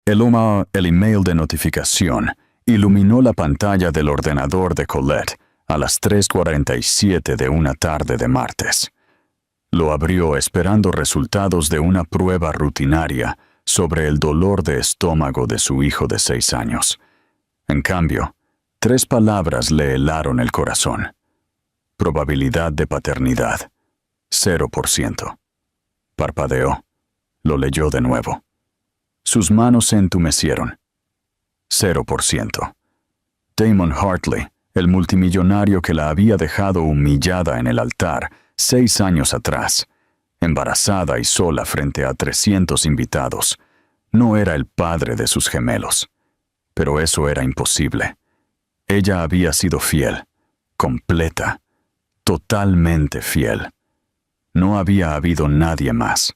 El email de notificación iluminó la pantalla del ordenador de Colette a las 3:47 de una tarde de martes. Lo abrió esperando resultados de una prueba rutinaria sobre el dolor de estómago de su hijo de 6 años. En cambio, 3 palabras le helaron el corazón. Probabilidad de paternidad, 0%. Parpadeó. Lo leyó de nuevo. Sus manos se entumecieron. 0%. Damon Hartley, el multimillonario que la había dejado humillada en el altar 6 años atrás, embarazada y sola frente a 300 invitados, no era el padre de sus gemelos. Pero eso era imposible. Ella había sido fiel, completa, totalmente fiel. No había habido nadie más.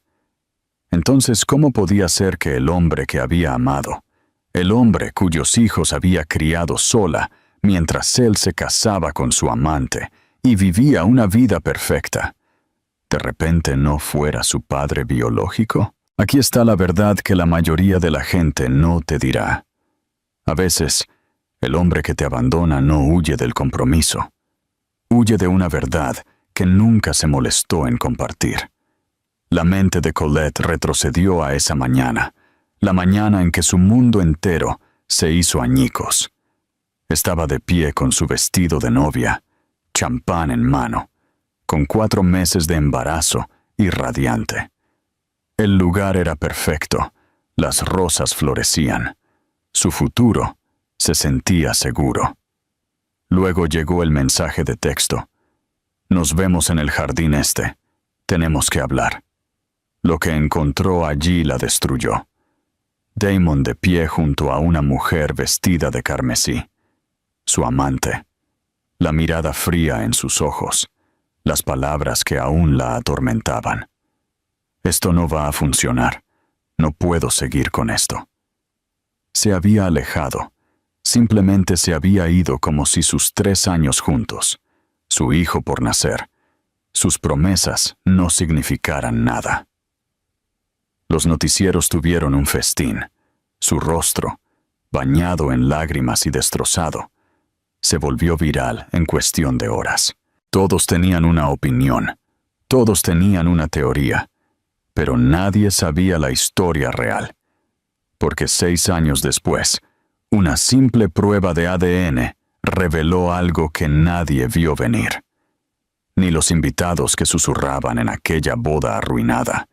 Entonces, ¿cómo podía ser que el hombre que había amado, el hombre cuyos hijos había criado sola mientras él se casaba con su amante y vivía una vida perfecta, de repente no fuera su padre biológico? Aquí está la verdad que la mayoría de la gente no te dirá. A veces, el hombre que te abandona no huye del compromiso. Huye de una verdad que nunca se molestó en compartir. La mente de Colette retrocedió a esa mañana, la mañana en que su mundo entero se hizo añicos. Estaba de pie con su vestido de novia, champán en mano, con 4 meses de embarazo y radiante. El lugar era perfecto, las rosas florecían. Su futuro se sentía seguro. Luego llegó el mensaje de texto. Nos vemos en el jardín este. Tenemos que hablar. Lo que encontró allí la destruyó. Damon de pie junto a una mujer vestida de carmesí. Su amante. La mirada fría en sus ojos. Las palabras que aún la atormentaban. Esto no va a funcionar. No puedo seguir con esto. Se había alejado. Simplemente se había ido como si sus 3 años juntos, su hijo por nacer, sus promesas no significaran nada. Los noticieros tuvieron un festín. Su rostro, bañado en lágrimas y destrozado, se volvió viral en cuestión de horas. Todos tenían una opinión, todos tenían una teoría, pero nadie sabía la historia real. Porque 6 años después, una simple prueba de ADN reveló algo que nadie vio venir. Ni los invitados que susurraban en aquella boda arruinada,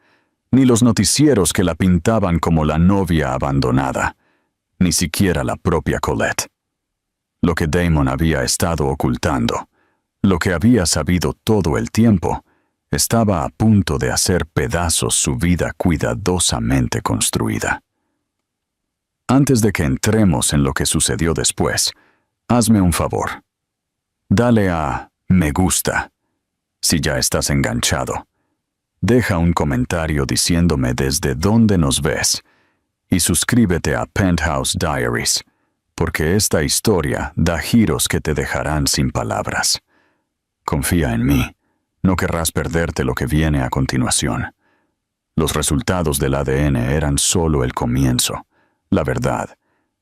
ni los noticieros que la pintaban como la novia abandonada, ni siquiera la propia Colette. Lo que Damon había estado ocultando, lo que había sabido todo el tiempo, estaba a punto de hacer pedazos su vida cuidadosamente construida. Antes de que entremos en lo que sucedió después, hazme un favor. Dale a me gusta, si ya estás enganchado. Deja un comentario diciéndome desde dónde nos ves y suscríbete a Penthouse Diaries, porque esta historia da giros que te dejarán sin palabras. Confía en mí, no querrás perderte lo que viene a continuación. Los resultados del ADN eran solo el comienzo. La verdad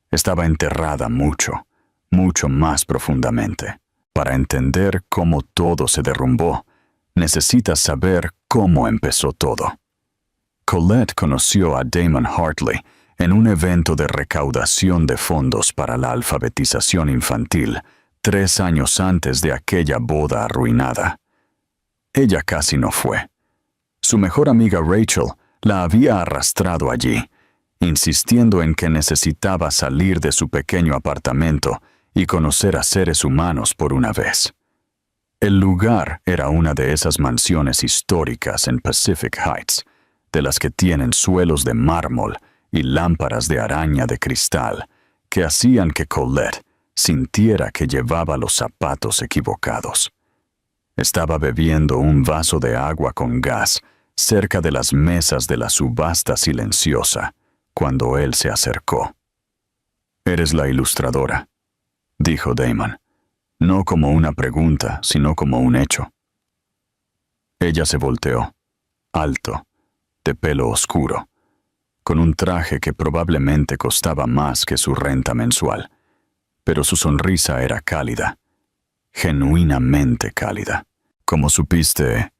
estaba enterrada mucho, mucho más profundamente. Para entender cómo todo se derrumbó, necesitas saber cómo empezó todo. Colette conoció a Damon Hartley en un evento de recaudación de fondos para la alfabetización infantil 3 años antes de aquella boda arruinada. Ella casi no fue. Su mejor amiga Rachel la había arrastrado allí, insistiendo en que necesitaba salir de su pequeño apartamento y conocer a seres humanos por una vez. El lugar era una de esas mansiones históricas en Pacific Heights, de las que tienen suelos de mármol y lámparas de araña de cristal, que hacían que Colette sintiera que llevaba los zapatos equivocados. Estaba bebiendo un vaso de agua con gas cerca de las mesas de la subasta silenciosa, cuando él se acercó. «Eres la ilustradora», dijo Damon, no como una pregunta, sino como un hecho. Ella se volteó, alto, de pelo oscuro, con un traje que probablemente costaba más que su renta mensual, pero su sonrisa era cálida, genuinamente cálida. Como supiste,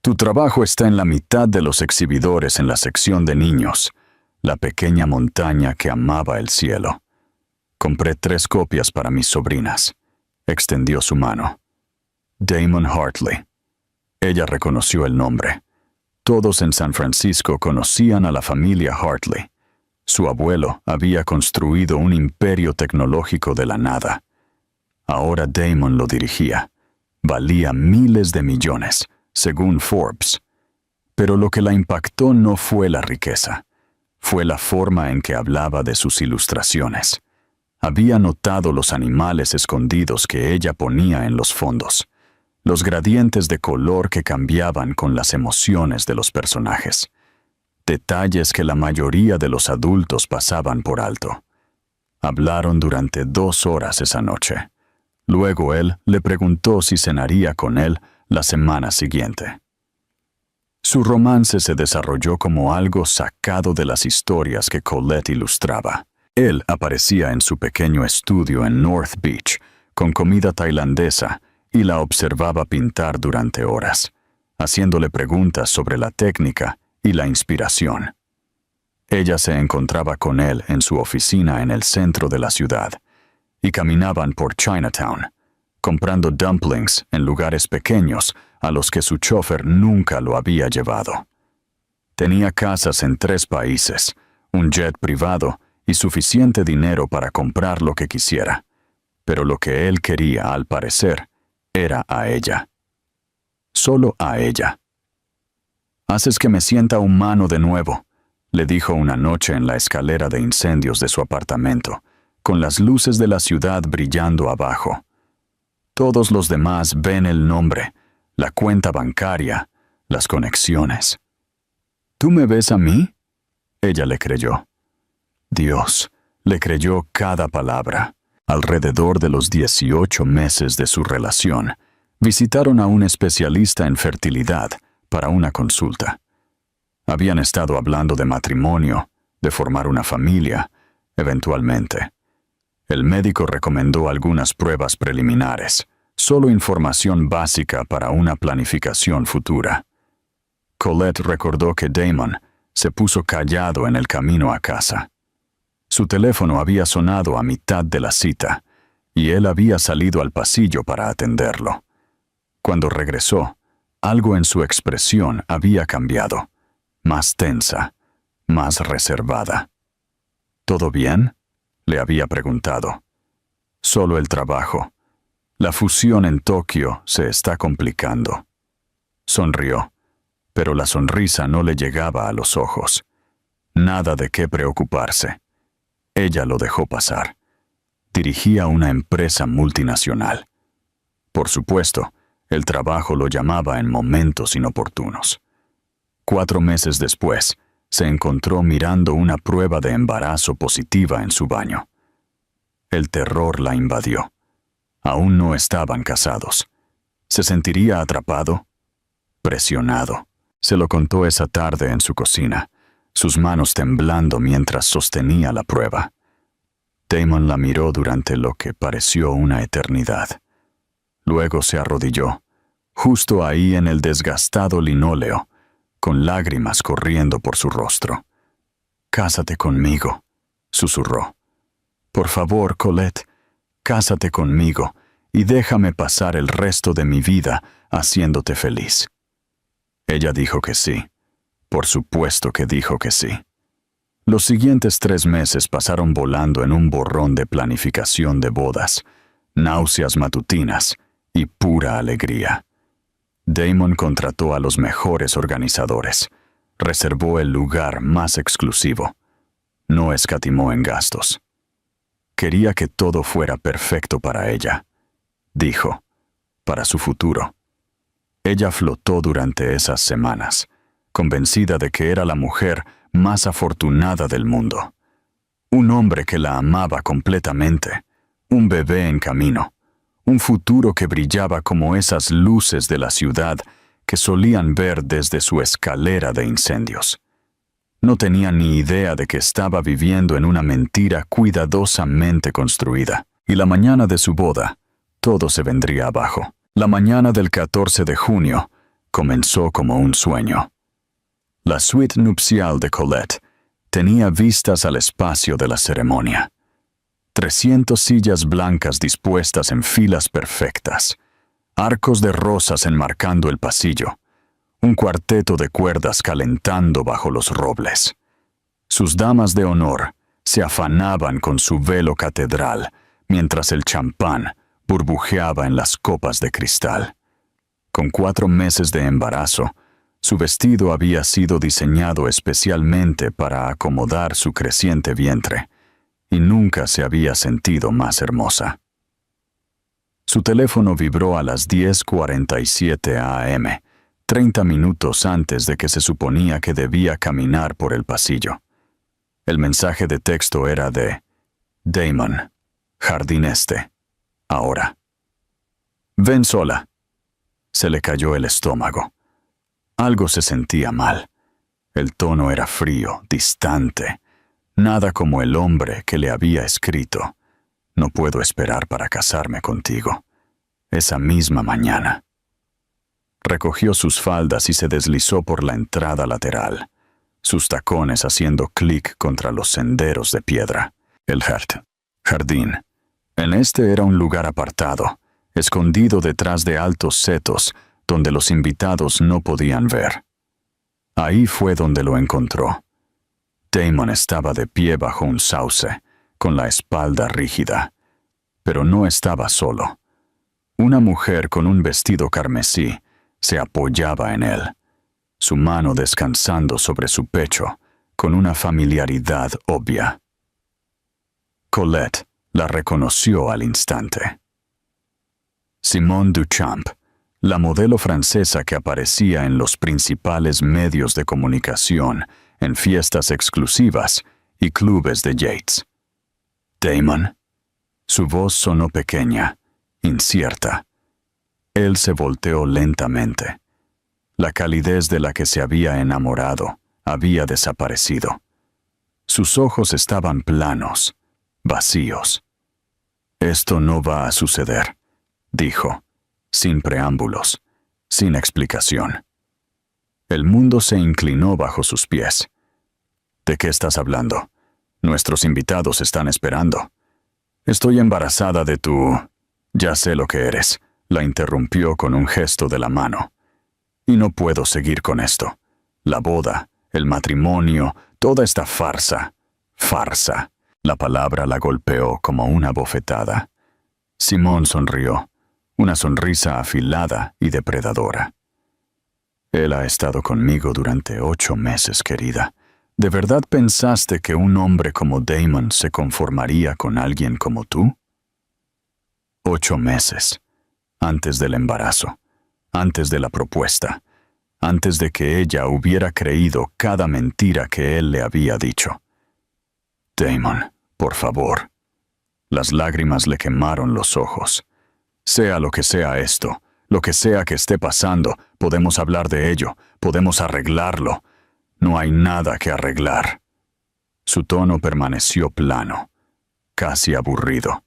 tu trabajo está en la mitad de los exhibidores en la sección de niños, la pequeña montaña que amaba el cielo. Compré 3 copias para mis sobrinas. Extendió su mano. Damon Hartley. Ella reconoció el nombre. Todos en San Francisco conocían a la familia Hartley. Su abuelo había construido un imperio tecnológico de la nada. Ahora Damon lo dirigía. Valía miles de millones, según Forbes. Pero lo que la impactó no fue la riqueza. Fue la forma en que hablaba de sus ilustraciones. Había notado los animales escondidos que ella ponía en los fondos, los gradientes de color que cambiaban con las emociones de los personajes, detalles que la mayoría de los adultos pasaban por alto. Hablaron durante 2 horas esa noche. Luego él le preguntó si cenaría con él la semana siguiente. Su romance se desarrolló como algo sacado de las historias que Colette ilustraba. Él aparecía en su pequeño estudio en North Beach, con comida tailandesa, y la observaba pintar durante horas, haciéndole preguntas sobre la técnica y la inspiración. Ella se encontraba con él en su oficina en el centro de la ciudad, y caminaban por Chinatown, comprando dumplings en lugares pequeños a los que su chofer nunca lo había llevado. Tenía casas en 3 países, un jet privado y suficiente dinero para comprar lo que quisiera. Pero lo que él quería, al parecer, era a ella. Solo a ella. «Haces que me sienta humano de nuevo», le dijo una noche en la escalera de incendios de su apartamento, con las luces de la ciudad brillando abajo. Todos los demás ven el nombre, la cuenta bancaria, las conexiones. «¿Tú me ves a mí?» Ella le creyó. Dios, le creyó cada palabra. Alrededor de los 18 meses de su relación, visitaron a un especialista en fertilidad para una consulta. Habían estado hablando de matrimonio, de formar una familia, eventualmente. El médico recomendó algunas pruebas preliminares, solo información básica para una planificación futura. Colette recordó que Damon se puso callado en el camino a casa. Su teléfono había sonado a mitad de la cita, y él había salido al pasillo para atenderlo. Cuando regresó, algo en su expresión había cambiado, más tensa, más reservada. «¿Todo bien?», le había preguntado. «Solo el trabajo. La fusión en Tokio se está complicando». Sonrió, pero la sonrisa no le llegaba a los ojos. Nada de qué preocuparse. Ella lo dejó pasar. Dirigía una empresa multinacional. Por supuesto, el trabajo lo llamaba en momentos inoportunos. 4 meses después, se encontró mirando una prueba de embarazo positiva en su baño. El terror la invadió. Aún no estaban casados. ¿Se sentiría atrapado? Presionado. Se lo contó esa tarde en su cocina, sus manos temblando mientras sostenía la prueba. Damon la miró durante lo que pareció una eternidad. Luego se arrodilló, justo ahí en el desgastado linóleo, con lágrimas corriendo por su rostro. «Cásate conmigo», susurró. «Por favor, Colette, cásate conmigo y déjame pasar el resto de mi vida haciéndote feliz». Ella dijo que sí. Por supuesto que dijo que sí. Los siguientes 3 meses pasaron volando en un borrón de planificación de bodas, náuseas matutinas y pura alegría. Damon contrató a los mejores organizadores, reservó el lugar más exclusivo, no escatimó en gastos. Quería que todo fuera perfecto para ella, dijo, para su futuro. Ella flotó durante esas semanas, convencida de que era la mujer más afortunada del mundo. Un hombre que la amaba completamente, un bebé en camino, un futuro que brillaba como esas luces de la ciudad que solían ver desde su escalera de incendios. No tenía ni idea de que estaba viviendo en una mentira cuidadosamente construida. Y la mañana de su boda, todo se vendría abajo. La mañana del 14 de junio comenzó como un sueño. La suite nupcial de Colette tenía vistas al espacio de la ceremonia. 300 sillas blancas dispuestas en filas perfectas, arcos de rosas enmarcando el pasillo, un cuarteto de cuerdas calentando bajo los robles. Sus damas de honor se afanaban con su velo catedral, mientras el champán burbujeaba en las copas de cristal. Con 4 meses de embarazo, su vestido había sido diseñado especialmente para acomodar su creciente vientre, y nunca se había sentido más hermosa. Su teléfono vibró a las 10:47 a.m., 30 minutos antes de que se suponía que debía caminar por el pasillo. El mensaje de texto era de Damon, Jardín Este, ahora. Ven sola. Se le cayó el estómago. Algo se sentía mal. El tono era frío, distante. Nada como el hombre que le había escrito. No puedo esperar para casarme contigo. Esa misma mañana. Recogió sus faldas y se deslizó por la entrada lateral, sus tacones haciendo clic contra los senderos de piedra. El jardín. En este era un lugar apartado, escondido detrás de altos setos, donde los invitados no podían ver. Ahí fue donde lo encontró. Damon estaba de pie bajo un sauce, con la espalda rígida. Pero no estaba solo. Una mujer con un vestido carmesí se apoyaba en él, su mano descansando sobre su pecho, con una familiaridad obvia. Colette la reconoció al instante. Simone Duchamp, la modelo francesa que aparecía en los principales medios de comunicación, en fiestas exclusivas y clubes de Yates. Damon. Su voz sonó pequeña, incierta. Él se volteó lentamente. La calidez de la que se había enamorado había desaparecido. Sus ojos estaban planos, vacíos. Esto no va a suceder, dijo, sin preámbulos, sin explicación. El mundo se inclinó bajo sus pies. ¿De qué estás hablando? Nuestros invitados están esperando. Estoy embarazada de tu... Ya sé lo que eres, la interrumpió con un gesto de la mano. Y no puedo seguir con esto. La boda, el matrimonio, toda esta farsa. Farsa. La palabra la golpeó como una bofetada. Simón sonrió, una sonrisa afilada y depredadora. Él ha estado conmigo durante 8 meses, querida. ¿De verdad pensaste que un hombre como Damon se conformaría con alguien como tú? 8 meses, antes del embarazo, antes de la propuesta, antes de que ella hubiera creído cada mentira que él le había dicho. Damon, por favor. Las lágrimas le quemaron los ojos. Sea lo que sea esto, lo que sea que esté pasando, podemos hablar de ello, podemos arreglarlo. No hay nada que arreglar. Su tono permaneció plano, casi aburrido.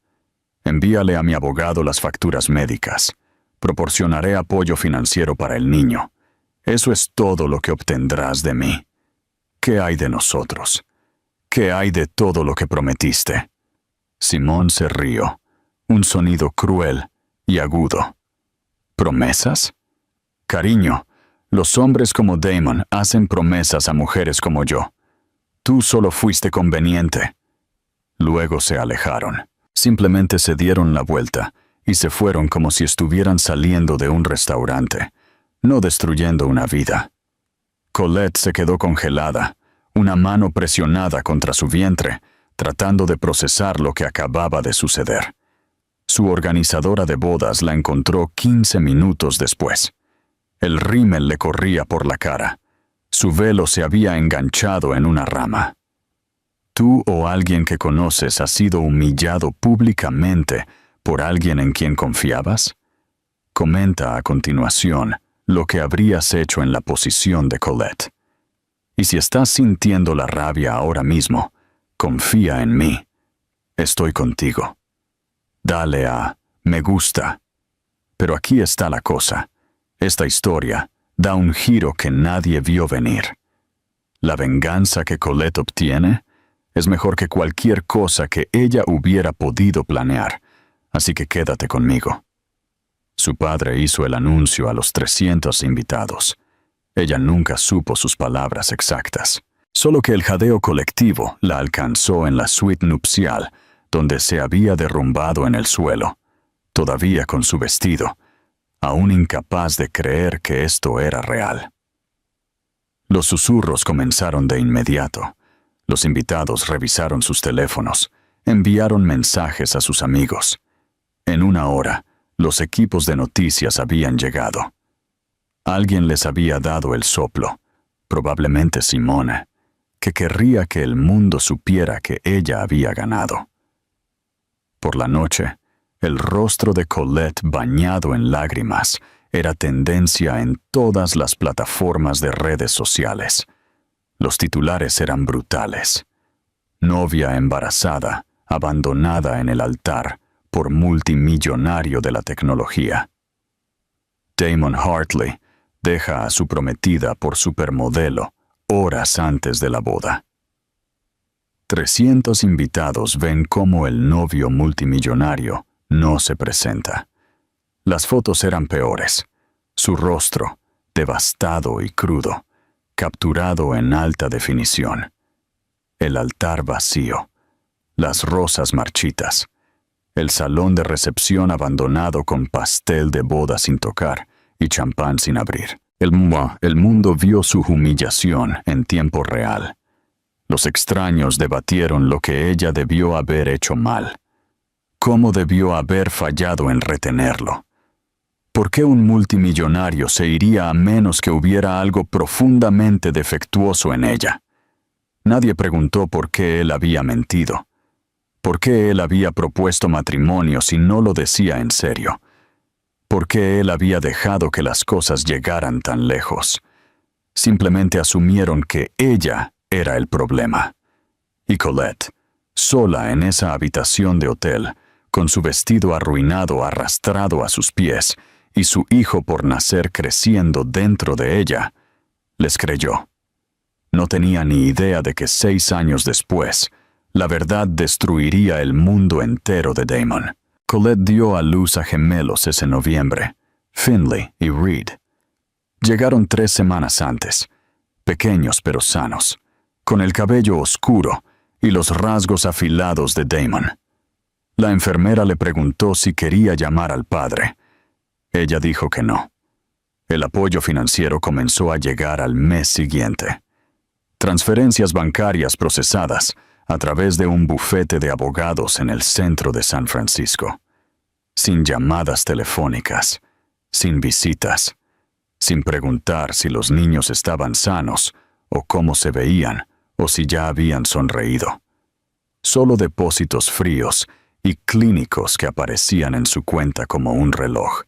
Envíale a mi abogado las facturas médicas. Proporcionaré apoyo financiero para el niño. Eso es todo lo que obtendrás de mí. ¿Qué hay de nosotros? ¿Qué hay de todo lo que prometiste? Simón se rió, un sonido cruel y agudo. ¿Promesas? Cariño, los hombres como Damon hacen promesas a mujeres como yo. Tú solo fuiste conveniente. Luego se alejaron. Simplemente se dieron la vuelta y se fueron como si estuvieran saliendo de un restaurante, no destruyendo una vida. Colette se quedó congelada, una mano presionada contra su vientre, tratando de procesar lo que acababa de suceder. Su organizadora de bodas la encontró 15 minutos después. El rímel le corría por la cara. Su velo se había enganchado en una rama. ¿Tú o alguien que conoces ha sido humillado públicamente por alguien en quien confiabas? Comenta a continuación lo que habrías hecho en la posición de Colette. Y si estás sintiendo la rabia ahora mismo, confía en mí. Estoy contigo. Dale a me gusta. Pero aquí está la cosa. Esta historia da un giro que nadie vio venir. La venganza que Colette obtiene es mejor que cualquier cosa que ella hubiera podido planear, así que quédate conmigo. Su padre hizo el anuncio a los 300 invitados. Ella nunca supo sus palabras exactas, solo que el jadeo colectivo la alcanzó en la suite nupcial, donde se había derrumbado en el suelo, todavía con su vestido, aún incapaz de creer que esto era real. Los susurros comenzaron de inmediato. Los invitados revisaron sus teléfonos, enviaron mensajes a sus amigos. En una hora, los equipos de noticias habían llegado. Alguien les había dado el soplo, probablemente Simone, que querría que el mundo supiera que ella había ganado. Por la noche, el rostro de Colette bañado en lágrimas era tendencia en todas las plataformas de redes sociales. Los titulares eran brutales. Novia embarazada, abandonada en el altar por multimillonario de la tecnología. Damon Hartley deja a su prometida por supermodelo horas antes de la boda. 300 invitados ven cómo el novio multimillonario no se presenta. Las fotos eran peores. Su rostro, devastado y crudo, capturado en alta definición. El altar vacío, las rosas marchitas, el salón de recepción abandonado con pastel de boda sin tocar y champán sin abrir. El mundo vio su humillación en tiempo real. Los extraños debatieron lo que ella debió haber hecho mal. ¿Cómo debió haber fallado en retenerlo? ¿Por qué un multimillonario se iría a menos que hubiera algo profundamente defectuoso en ella? Nadie preguntó por qué él había mentido. ¿Por qué él había propuesto matrimonio si no lo decía en serio? ¿Por qué él había dejado que las cosas llegaran tan lejos? Simplemente asumieron que ella era el problema. Y Colette, sola en esa habitación de hotel, con su vestido arruinado arrastrado a sus pies, y su hijo por nacer creciendo dentro de ella, les creyó. No tenía ni idea de que 6 años después, la verdad destruiría el mundo entero de Damon. Colette dio a luz a gemelos ese noviembre, Finley y Reed. Llegaron 3 semanas antes, pequeños pero sanos, con el cabello oscuro y los rasgos afilados de Damon. La enfermera le preguntó si quería llamar al padre. Ella dijo que no. El apoyo financiero comenzó a llegar al mes siguiente. Transferencias bancarias procesadas a través de un bufete de abogados en el centro de San Francisco. Sin llamadas telefónicas, sin visitas, sin preguntar si los niños estaban sanos o cómo se veían o si ya habían sonreído. Solo depósitos fríos y clínicos que aparecían en su cuenta como un reloj.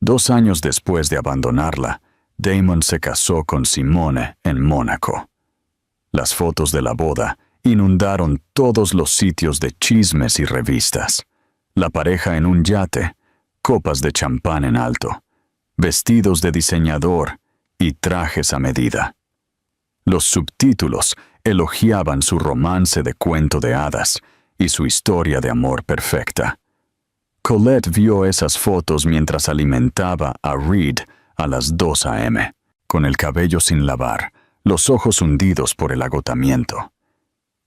2 años después de abandonarla, Damon se casó con Simone en Mónaco. Las fotos de la boda inundaron todos los sitios de chismes y revistas. La pareja en un yate, copas de champán en alto, vestidos de diseñador y trajes a medida. Los subtítulos elogiaban su romance de cuento de hadas y su historia de amor perfecta. Colette vio esas fotos mientras alimentaba a Reed a las 2 a.m., con el cabello sin lavar, los ojos hundidos por el agotamiento.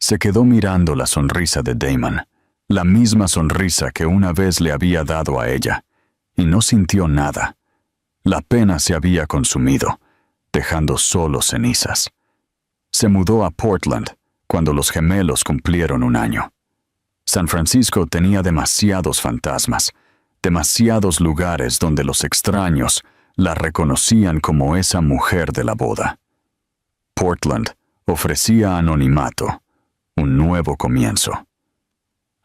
Se quedó mirando la sonrisa de Damon, la misma sonrisa que una vez le había dado a ella, y no sintió nada. La pena se había consumido, dejando solo cenizas. Se mudó a Portland cuando los gemelos cumplieron 1 año. San Francisco tenía demasiados fantasmas, demasiados lugares donde los extraños la reconocían como esa mujer de la boda. Portland ofrecía anonimato, un nuevo comienzo.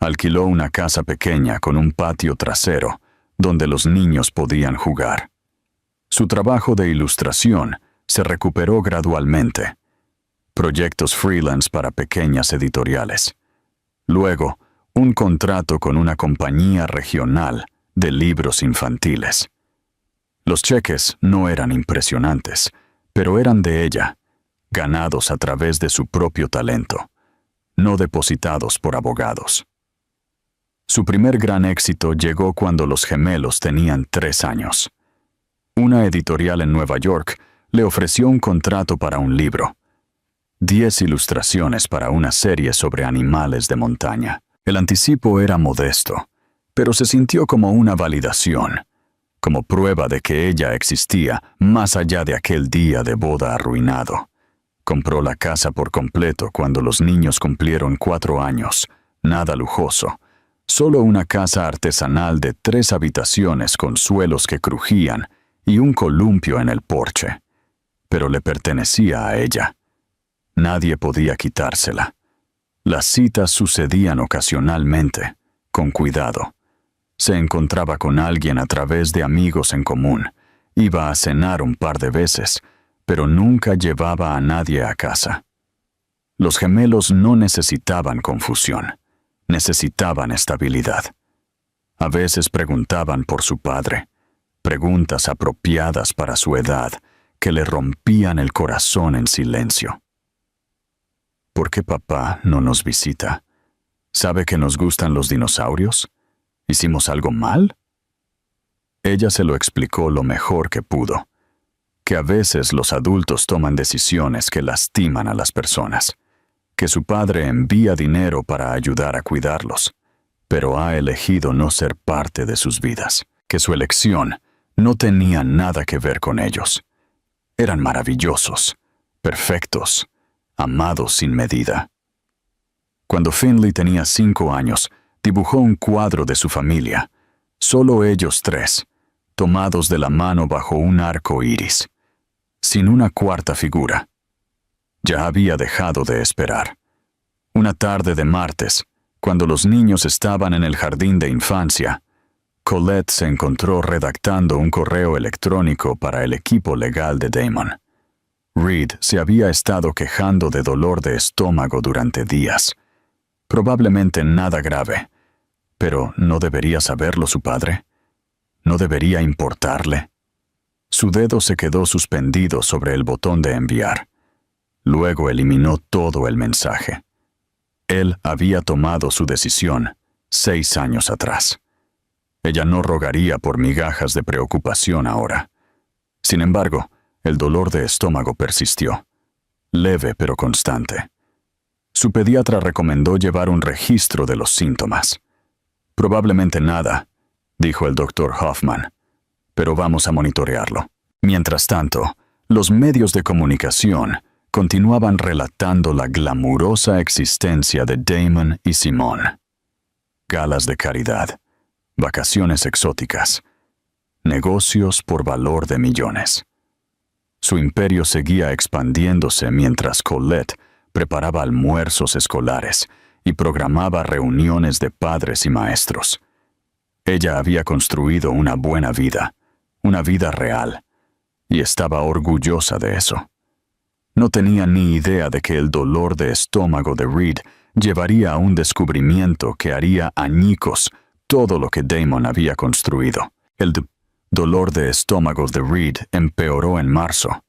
Alquiló una casa pequeña con un patio trasero donde los niños podían jugar. Su trabajo de ilustración se recuperó gradualmente, proyectos freelance para pequeñas editoriales. Luego, un contrato con una compañía regional de libros infantiles. Los cheques no eran impresionantes, pero eran de ella, ganados a través de su propio talento, no depositados por abogados. Su primer gran éxito llegó cuando los gemelos tenían 3 años. Una editorial en Nueva York le ofreció un contrato para un libro, 10 ilustraciones para una serie sobre animales de montaña. El anticipo era modesto, pero se sintió como una validación, como prueba de que ella existía más allá de aquel día de boda arruinado. Compró la casa por completo cuando los niños cumplieron 4 años, nada lujoso, solo una casa artesanal de 3 habitaciones con suelos que crujían y un columpio en el porche, pero le pertenecía a ella. Nadie podía quitársela. Las citas sucedían ocasionalmente, con cuidado. Se encontraba con alguien a través de amigos en común, iba a cenar un par de veces, pero nunca llevaba a nadie a casa. Los gemelos no necesitaban confusión, necesitaban estabilidad. A veces preguntaban por su padre, preguntas apropiadas para su edad que le rompían el corazón en silencio. ¿Por qué papá no nos visita? ¿Sabe que nos gustan los dinosaurios? ¿Hicimos algo mal? Ella se lo explicó lo mejor que pudo, que a veces los adultos toman decisiones que lastiman a las personas, que su padre envía dinero para ayudar a cuidarlos, pero ha elegido no ser parte de sus vidas, que su elección no tenía nada que ver con ellos. Eran maravillosos, perfectos, amados sin medida. Cuando Finley tenía 5 años, dibujó un cuadro de su familia, solo ellos 3, tomados de la mano bajo un arco iris, sin una cuarta figura. Ya había dejado de esperar. Una tarde de martes, cuando los niños estaban en el jardín de infancia, Colette se encontró redactando un correo electrónico para el equipo legal de Damon. Reed se había estado quejando de dolor de estómago durante días. Probablemente nada grave, pero ¿no debería saberlo su padre? ¿No debería importarle? Su dedo se quedó suspendido sobre el botón de enviar. Luego eliminó todo el mensaje. Él había tomado su decisión 6 años atrás. Ella no rogaría por migajas de preocupación ahora. Sin embargo, el dolor de estómago persistió, leve pero constante. Su pediatra recomendó llevar un registro de los síntomas. Probablemente nada, dijo el Dr. Hoffman, pero vamos a monitorearlo. Mientras tanto, los medios de comunicación continuaban relatando la glamurosa existencia de Damon y Simone. Galas de caridad, vacaciones exóticas, negocios por valor de millones. Su imperio seguía expandiéndose mientras Colette preparaba almuerzos escolares y programaba reuniones de padres y maestros. Ella había construido una buena vida, una vida real, y estaba orgullosa de eso. No tenía ni idea de que el dolor de estómago de Reed llevaría a un descubrimiento que haría añicos todo lo que Damon había construido. El dolor de estómago de Reed empeoró en marzo.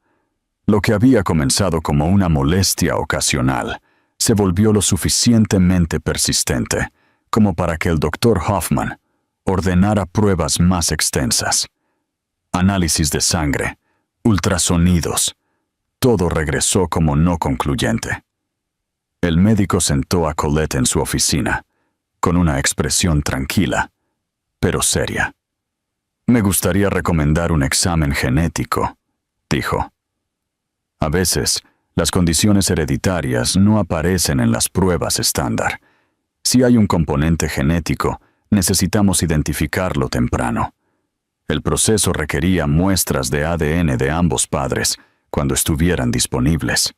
Lo que había comenzado como una molestia ocasional se volvió lo suficientemente persistente como para que el Dr. Hoffman ordenara pruebas más extensas. Análisis de sangre, ultrasonidos, todo regresó como no concluyente. El médico sentó a Colette en su oficina, con una expresión tranquila, pero seria. «Me gustaría recomendar un examen genético», dijo. A veces, las condiciones hereditarias no aparecen en las pruebas estándar. Si hay un componente genético, necesitamos identificarlo temprano. El proceso requería muestras de ADN de ambos padres cuando estuvieran disponibles.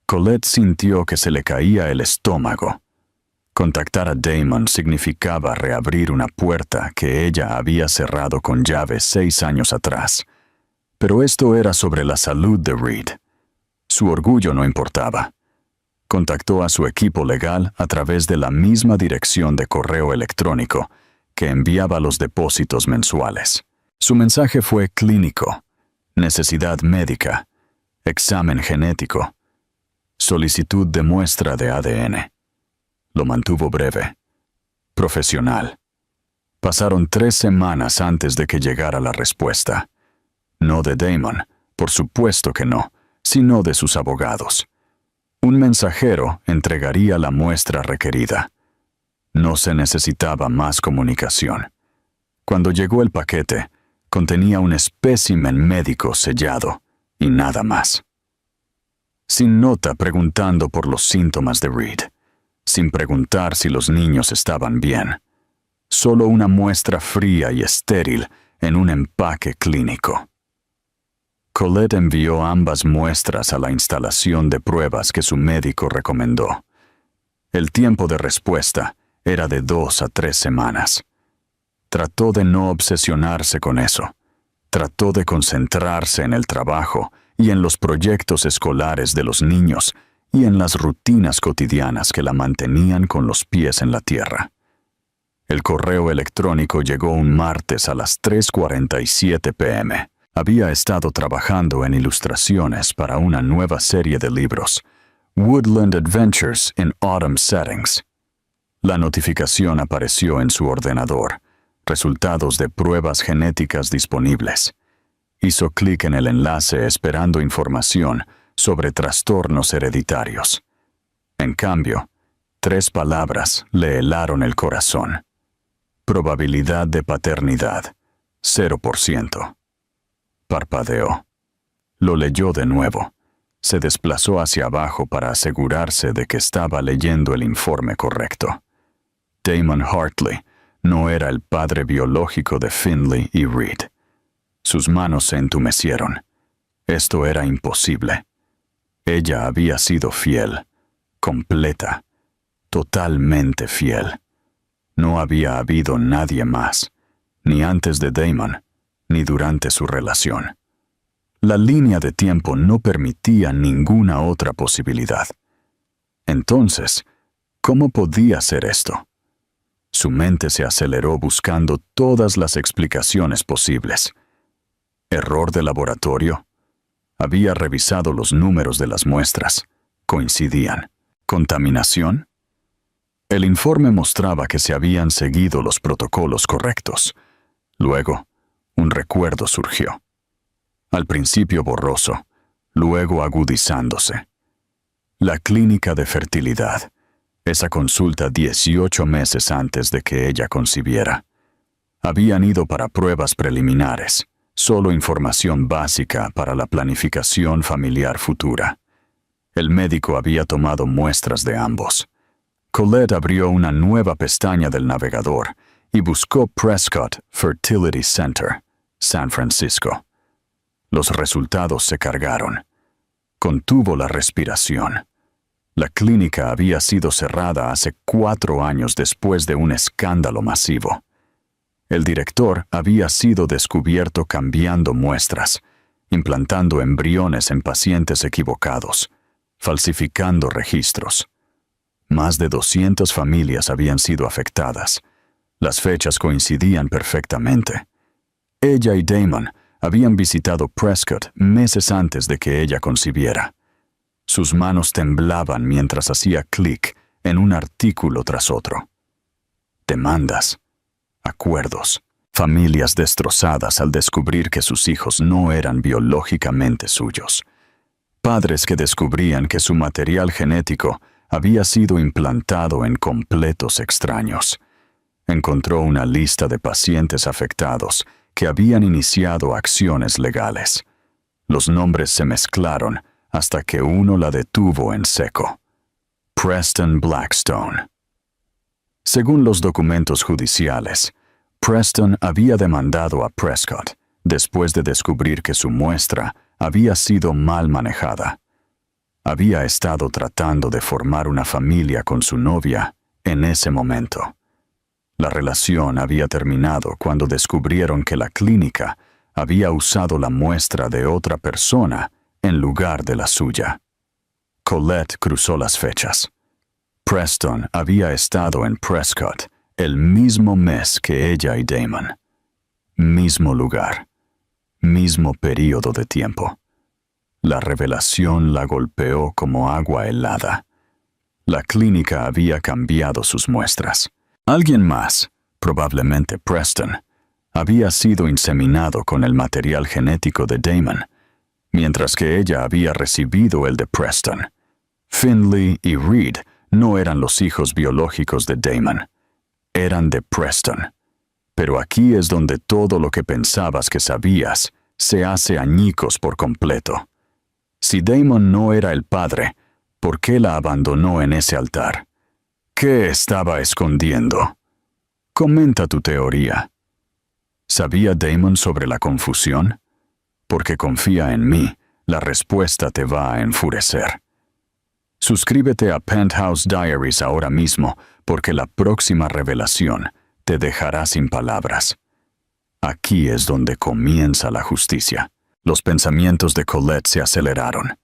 Colette sintió que se le caía el estómago. Contactar a Damon significaba reabrir una puerta que ella había cerrado con llave 6 años atrás. Pero esto era sobre la salud de Reed. Su orgullo no importaba. Contactó a su equipo legal a través de la misma dirección de correo electrónico que enviaba los depósitos mensuales. Su mensaje fue clínico, necesidad médica, examen genético, solicitud de muestra de ADN. Lo mantuvo breve, profesional. Pasaron 3 semanas antes de que llegara la respuesta. No de Damon, por supuesto que no, sino de sus abogados. Un mensajero entregaría la muestra requerida. No se necesitaba más comunicación. Cuando llegó el paquete, contenía un espécimen médico sellado y nada más. Sin nota preguntando por los síntomas de Reed, sin preguntar si los niños estaban bien. Solo una muestra fría y estéril en un empaque clínico. Colette envió ambas muestras a la instalación de pruebas que su médico recomendó. El tiempo de respuesta era de 2 a 3 semanas. Trató de no obsesionarse con eso. Trató de concentrarse en el trabajo y en los proyectos escolares de los niños y en las rutinas cotidianas que la mantenían con los pies en la tierra. El correo electrónico llegó un martes a las 3:47 p.m. Había estado trabajando en ilustraciones para una nueva serie de libros, Woodland Adventures in Autumn Settings. La notificación apareció en su ordenador, resultados de pruebas genéticas disponibles. Hizo clic en el enlace esperando información sobre trastornos hereditarios. En cambio, 3 palabras le helaron el corazón. Probabilidad de paternidad, 0%. Parpadeó. Lo leyó de nuevo. Se desplazó hacia abajo para asegurarse de que estaba leyendo el informe correcto. Damon Hartley no era el padre biológico de Finley y Reed. Sus manos se entumecieron. Esto era imposible. Ella había sido fiel, completa, totalmente fiel. No había habido nadie más, ni antes de Damon, ni durante su relación. La línea de tiempo no permitía ninguna otra posibilidad. Entonces, ¿cómo podía ser esto? Su mente se aceleró buscando todas las explicaciones posibles. ¿Error de laboratorio? Había revisado los números de las muestras. Coincidían. ¿Contaminación? El informe mostraba que se habían seguido los protocolos correctos. Luego, un recuerdo surgió. Al principio borroso, luego agudizándose. La clínica de fertilidad. Esa consulta 18 meses antes de que ella concibiera. Habían ido para pruebas preliminares, solo información básica para la planificación familiar futura. El médico había tomado muestras de ambos. Colette abrió una nueva pestaña del navegador y buscó Prescott Fertility Center, San Francisco. Los resultados se cargaron. Contuvo la respiración. La clínica había sido cerrada hace 4 años después de un escándalo masivo. El director había sido descubierto cambiando muestras, implantando embriones en pacientes equivocados, falsificando registros. Más de 200 familias habían sido afectadas. Las fechas coincidían perfectamente. Ella y Damon habían visitado Prescott meses antes de que ella concibiera. Sus manos temblaban mientras hacía clic en un artículo tras otro. Demandas, acuerdos, familias destrozadas al descubrir que sus hijos no eran biológicamente suyos. Padres que descubrían que su material genético había sido implantado en completos extraños. Encontró una lista de pacientes afectados que habían iniciado acciones legales. Los nombres se mezclaron hasta que uno la detuvo en seco. Preston Blackstone. Según los documentos judiciales, Preston había demandado a Prescott después de descubrir que su muestra había sido mal manejada. Había estado tratando de formar una familia con su novia en ese momento. La relación había terminado cuando descubrieron que la clínica había usado la muestra de otra persona en lugar de la suya. Colette cruzó las fechas. Preston había estado en Prescott el mismo mes que ella y Damon. Mismo lugar. Mismo período de tiempo. La revelación la golpeó como agua helada. La clínica había cambiado sus muestras. Alguien más, probablemente Preston, había sido inseminado con el material genético de Damon, mientras que ella había recibido el de Preston. Finley y Reed no eran los hijos biológicos de Damon. Eran de Preston. Pero aquí es donde todo lo que pensabas que sabías se hace añicos por completo. Si Damon no era el padre, ¿por qué la abandonó en ese altar? ¿Qué estaba escondiendo? Comenta tu teoría. ¿Sabía Damon sobre la confusión? Porque confía en mí, la respuesta te va a enfurecer. Suscríbete a Penthouse Diaries ahora mismo, porque la próxima revelación te dejará sin palabras. Aquí es donde comienza la justicia. Los pensamientos de Colette se aceleraron.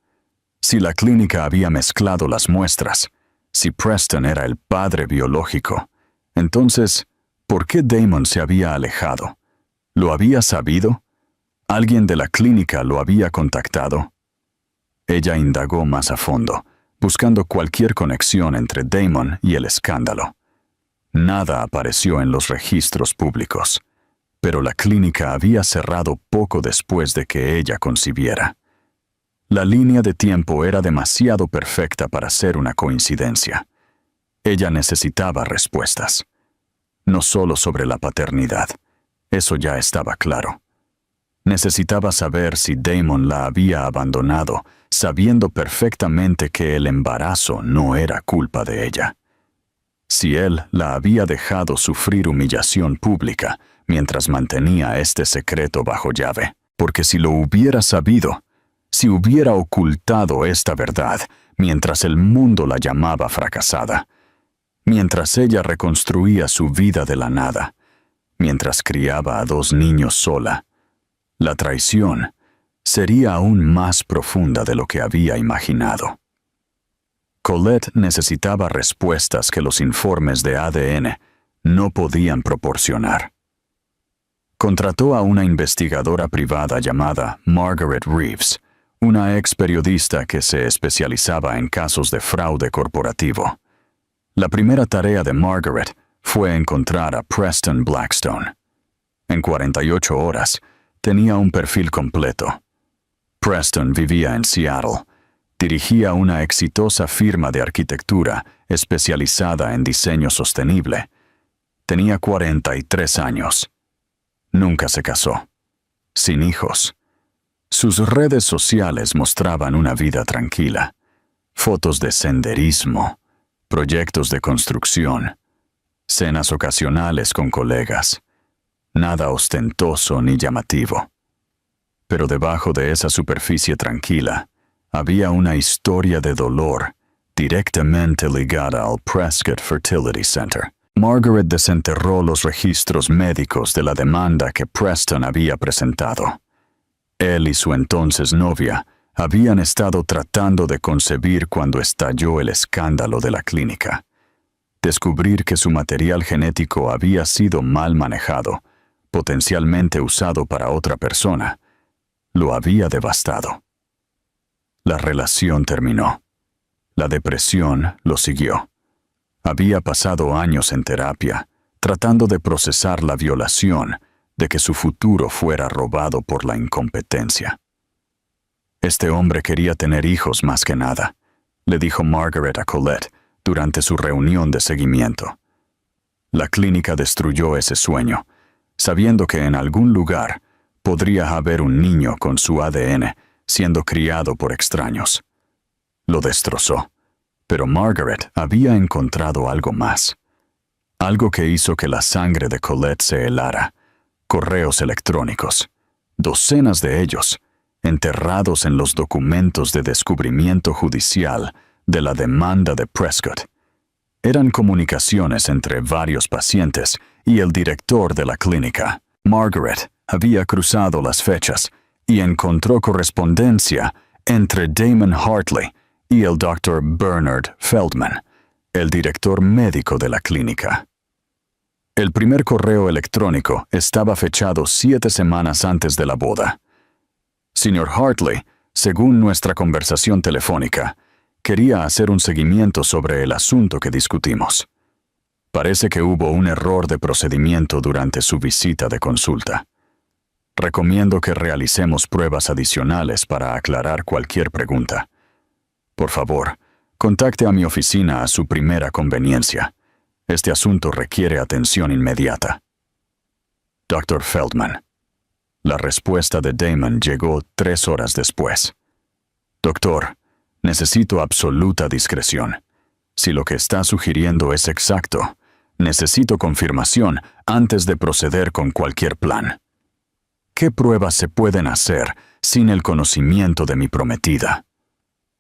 Si la clínica había mezclado las muestras, si Preston era el padre biológico, entonces, ¿por qué Damon se había alejado? ¿Lo había sabido? ¿Alguien de la clínica lo había contactado? Ella indagó más a fondo, buscando cualquier conexión entre Damon y el escándalo. Nada apareció en los registros públicos, pero la clínica había cerrado poco después de que ella concibiera. La línea de tiempo era demasiado perfecta para ser una coincidencia. Ella necesitaba respuestas. No solo sobre la paternidad, eso ya estaba claro. Necesitaba saber si Damon la había abandonado, sabiendo perfectamente que el embarazo no era culpa de ella. Si él la había dejado sufrir humillación pública mientras mantenía este secreto bajo llave, porque si lo hubiera sabido, si hubiera ocultado esta verdad mientras el mundo la llamaba fracasada, mientras ella reconstruía su vida de la nada, mientras criaba a 2 niños sola, la traición sería aún más profunda de lo que había imaginado. Colette necesitaba respuestas que los informes de ADN no podían proporcionar. Contrató a una investigadora privada llamada Margaret Reeves, una ex periodista que se especializaba en casos de fraude corporativo. La primera tarea de Margaret fue encontrar a Preston Blackstone. En 48 horas, tenía un perfil completo. Preston vivía en Seattle. Dirigía una exitosa firma de arquitectura especializada en diseño sostenible. Tenía 43 años. Nunca se casó. Sin hijos. Sus redes sociales mostraban una vida tranquila. Fotos de senderismo, proyectos de construcción, cenas ocasionales con colegas. Nada ostentoso ni llamativo. Pero debajo de esa superficie tranquila, había una historia de dolor directamente ligada al Prescott Fertility Center. Margaret desenterró los registros médicos de la demanda que Preston había presentado. Él y su entonces novia habían estado tratando de concebir cuando estalló el escándalo de la clínica. Descubrir que su material genético había sido mal manejado, potencialmente usado para otra persona, lo había devastado. La relación terminó. La depresión lo siguió. Había pasado años en terapia, tratando de procesar la violación, de que su futuro fuera robado por la incompetencia. Este hombre quería tener hijos más que nada, le dijo Margaret a Colette durante su reunión de seguimiento. La clínica destruyó ese sueño, sabiendo que en algún lugar podría haber un niño con su ADN siendo criado por extraños. Lo destrozó, pero Margaret había encontrado algo más. Algo que hizo que la sangre de Colette se helara. Correos electrónicos, docenas de ellos, enterrados en los documentos de descubrimiento judicial de la demanda de Prescott. Eran comunicaciones entre varios pacientes y el director de la clínica. Margaret había cruzado las fechas y encontró correspondencia entre Damon Hartley y el Dr. Bernard Feldman, el director médico de la clínica. El primer correo electrónico estaba fechado 7 semanas antes de la boda. Señor Hartley, según nuestra conversación telefónica, quería hacer un seguimiento sobre el asunto que discutimos. Parece que hubo un error de procedimiento durante su visita de consulta. Recomiendo que realicemos pruebas adicionales para aclarar cualquier pregunta. Por favor, contacte a mi oficina a su primera conveniencia. Este asunto requiere atención inmediata. Dr. Feldman. La respuesta de Damon llegó 3 horas después. Doctor, necesito absoluta discreción. Si lo que está sugiriendo es exacto, necesito confirmación antes de proceder con cualquier plan. ¿Qué pruebas se pueden hacer sin el conocimiento de mi prometida?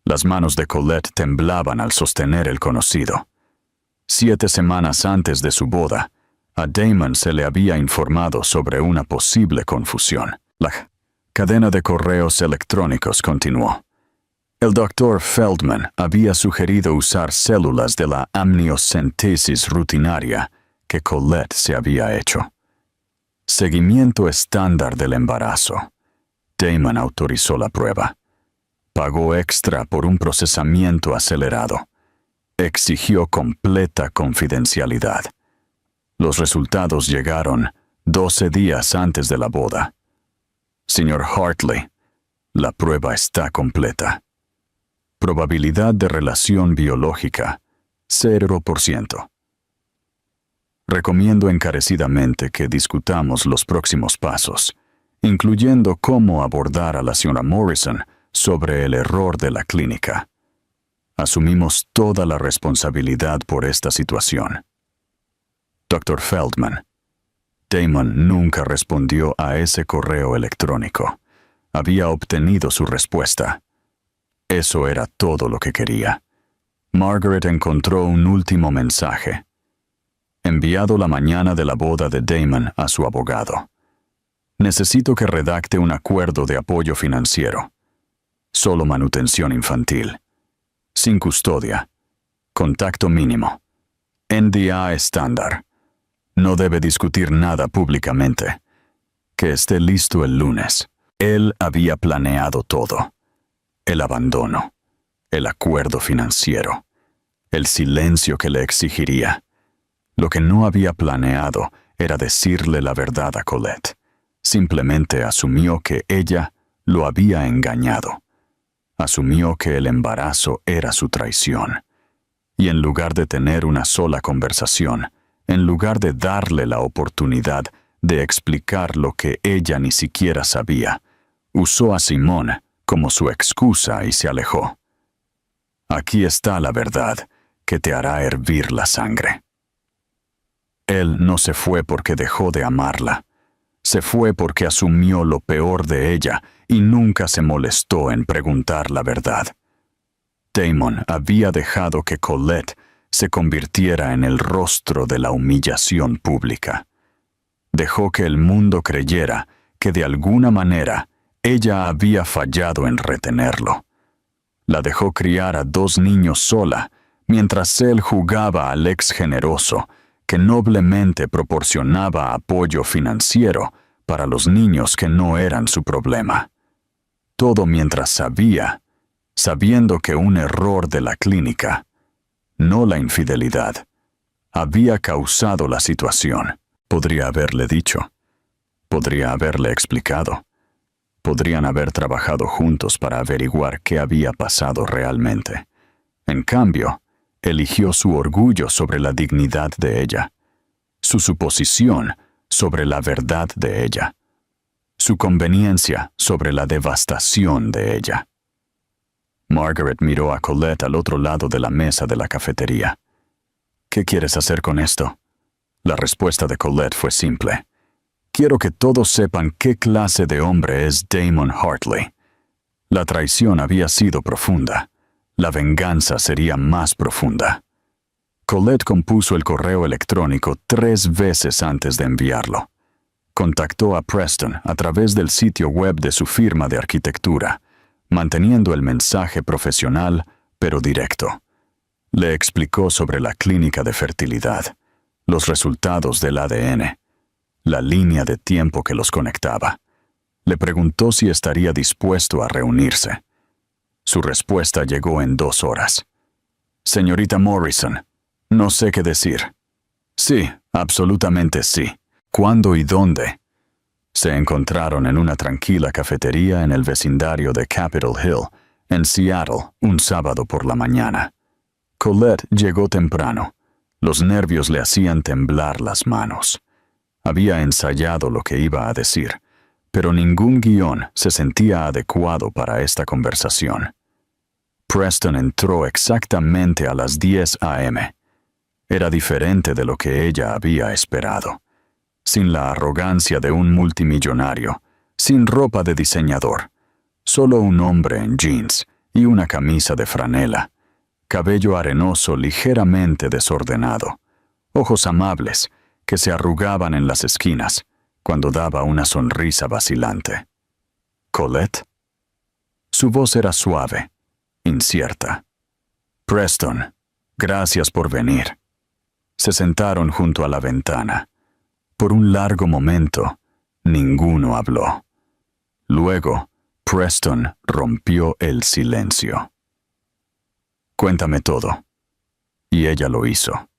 Las manos de Colette temblaban al sostener el conocido. 7 semanas antes de su boda, a Damon se le había informado sobre una posible confusión. La cadena de correos electrónicos continuó. El Dr. Feldman había sugerido usar células de la amniocentesis rutinaria que Colette se había hecho. Seguimiento estándar del embarazo. Damon autorizó la prueba. Pagó extra por un procesamiento acelerado. Exigió completa confidencialidad. Los resultados llegaron 12 días antes de la boda. Señor Hartley, la prueba está completa. Probabilidad de relación biológica, 0%. Recomiendo encarecidamente que discutamos los próximos pasos, incluyendo cómo abordar a la señora Morrison sobre el error de la clínica. Asumimos toda la responsabilidad por esta situación. Dr. Feldman. Damon nunca respondió a ese correo electrónico. Había obtenido su respuesta. Eso era todo lo que quería. Margaret encontró un último mensaje. Enviado la mañana de la boda de Damon a su abogado. Necesito que redacte un acuerdo de apoyo financiero. Solo manutención infantil. Sin custodia. Contacto mínimo. NDA estándar. No debe discutir nada públicamente. Que esté listo el lunes. Él había planeado todo. El abandono. El acuerdo financiero. El silencio que le exigiría. Lo que no había planeado era decirle la verdad a Colette. Simplemente asumió que ella lo había engañado. Asumió que el embarazo era su traición. Y en lugar de tener una sola conversación, en lugar de darle la oportunidad de explicar lo que ella ni siquiera sabía, usó a Simone como su excusa y se alejó. Aquí está la verdad que te hará hervir la sangre. Él no se fue porque dejó de amarla. Se fue porque asumió lo peor de ella y nunca se molestó en preguntar la verdad. Damon había dejado que Colette se convirtiera en el rostro de la humillación pública. Dejó que el mundo creyera que de alguna manera ella había fallado en retenerlo. La dejó criar a 2 niños sola, mientras él jugaba al ex generoso, que noblemente proporcionaba apoyo financiero para los niños que no eran su problema. Todo mientras sabiendo que un error de la clínica, no la infidelidad, había causado la situación. Podría haberle dicho. Podría haberle explicado. Podrían haber trabajado juntos para averiguar qué había pasado realmente. En cambio, eligió su orgullo sobre la dignidad de ella, su suposición sobre la verdad de ella, su conveniencia sobre la devastación de ella. Margaret miró a Colette al otro lado de la mesa de la cafetería. ¿Qué quieres hacer con esto? La respuesta de Colette fue simple. Quiero que todos sepan qué clase de hombre es Damon Hartley. La traición había sido profunda. La venganza sería más profunda. Colette compuso el correo electrónico 3 veces antes de enviarlo. Contactó a Preston a través del sitio web de su firma de arquitectura, manteniendo el mensaje profesional pero directo. Le explicó sobre la clínica de fertilidad, los resultados del ADN, la línea de tiempo que los conectaba. Le preguntó si estaría dispuesto a reunirse. Su respuesta llegó en 2 horas. Señorita Morrison, no sé qué decir. Sí, absolutamente sí. ¿Cuándo y dónde? Se encontraron en una tranquila cafetería en el vecindario de Capitol Hill, en Seattle, un sábado por la mañana. Colette llegó temprano. Los nervios le hacían temblar las manos. Había ensayado lo que iba a decir, pero ningún guión se sentía adecuado para esta conversación. Preston entró exactamente a las 10 a.m. Era diferente de lo que ella había esperado. Sin la arrogancia de un multimillonario, sin ropa de diseñador, solo un hombre en jeans y una camisa de franela, cabello arenoso ligeramente desordenado, ojos amables que se arrugaban en las esquinas cuando daba una sonrisa vacilante. ¿Colette? Su voz era suave, incierta. Preston, gracias por venir. Se sentaron junto a la ventana. Por un largo momento, ninguno habló. Luego, Preston rompió el silencio. Cuéntame todo. Y ella lo hizo.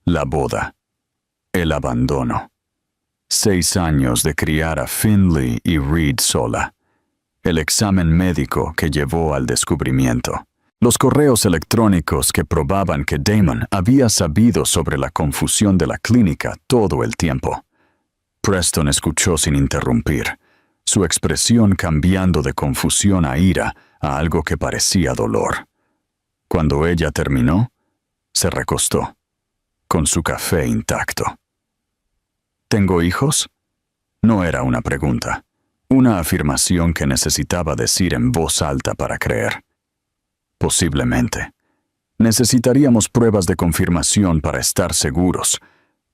La boda. El abandono. 6 años de criar a Finley y Reed sola. El examen médico que llevó al descubrimiento. Los correos electrónicos que probaban que Damon había sabido sobre la confusión de la clínica todo el tiempo. Preston escuchó sin interrumpir, su expresión cambiando de confusión a ira a algo que parecía dolor. Cuando ella terminó, se recostó, con su café intacto. ¿Tengo hijos? No era una pregunta, una afirmación que necesitaba decir en voz alta para creer. Posiblemente. Necesitaríamos pruebas de confirmación para estar seguros,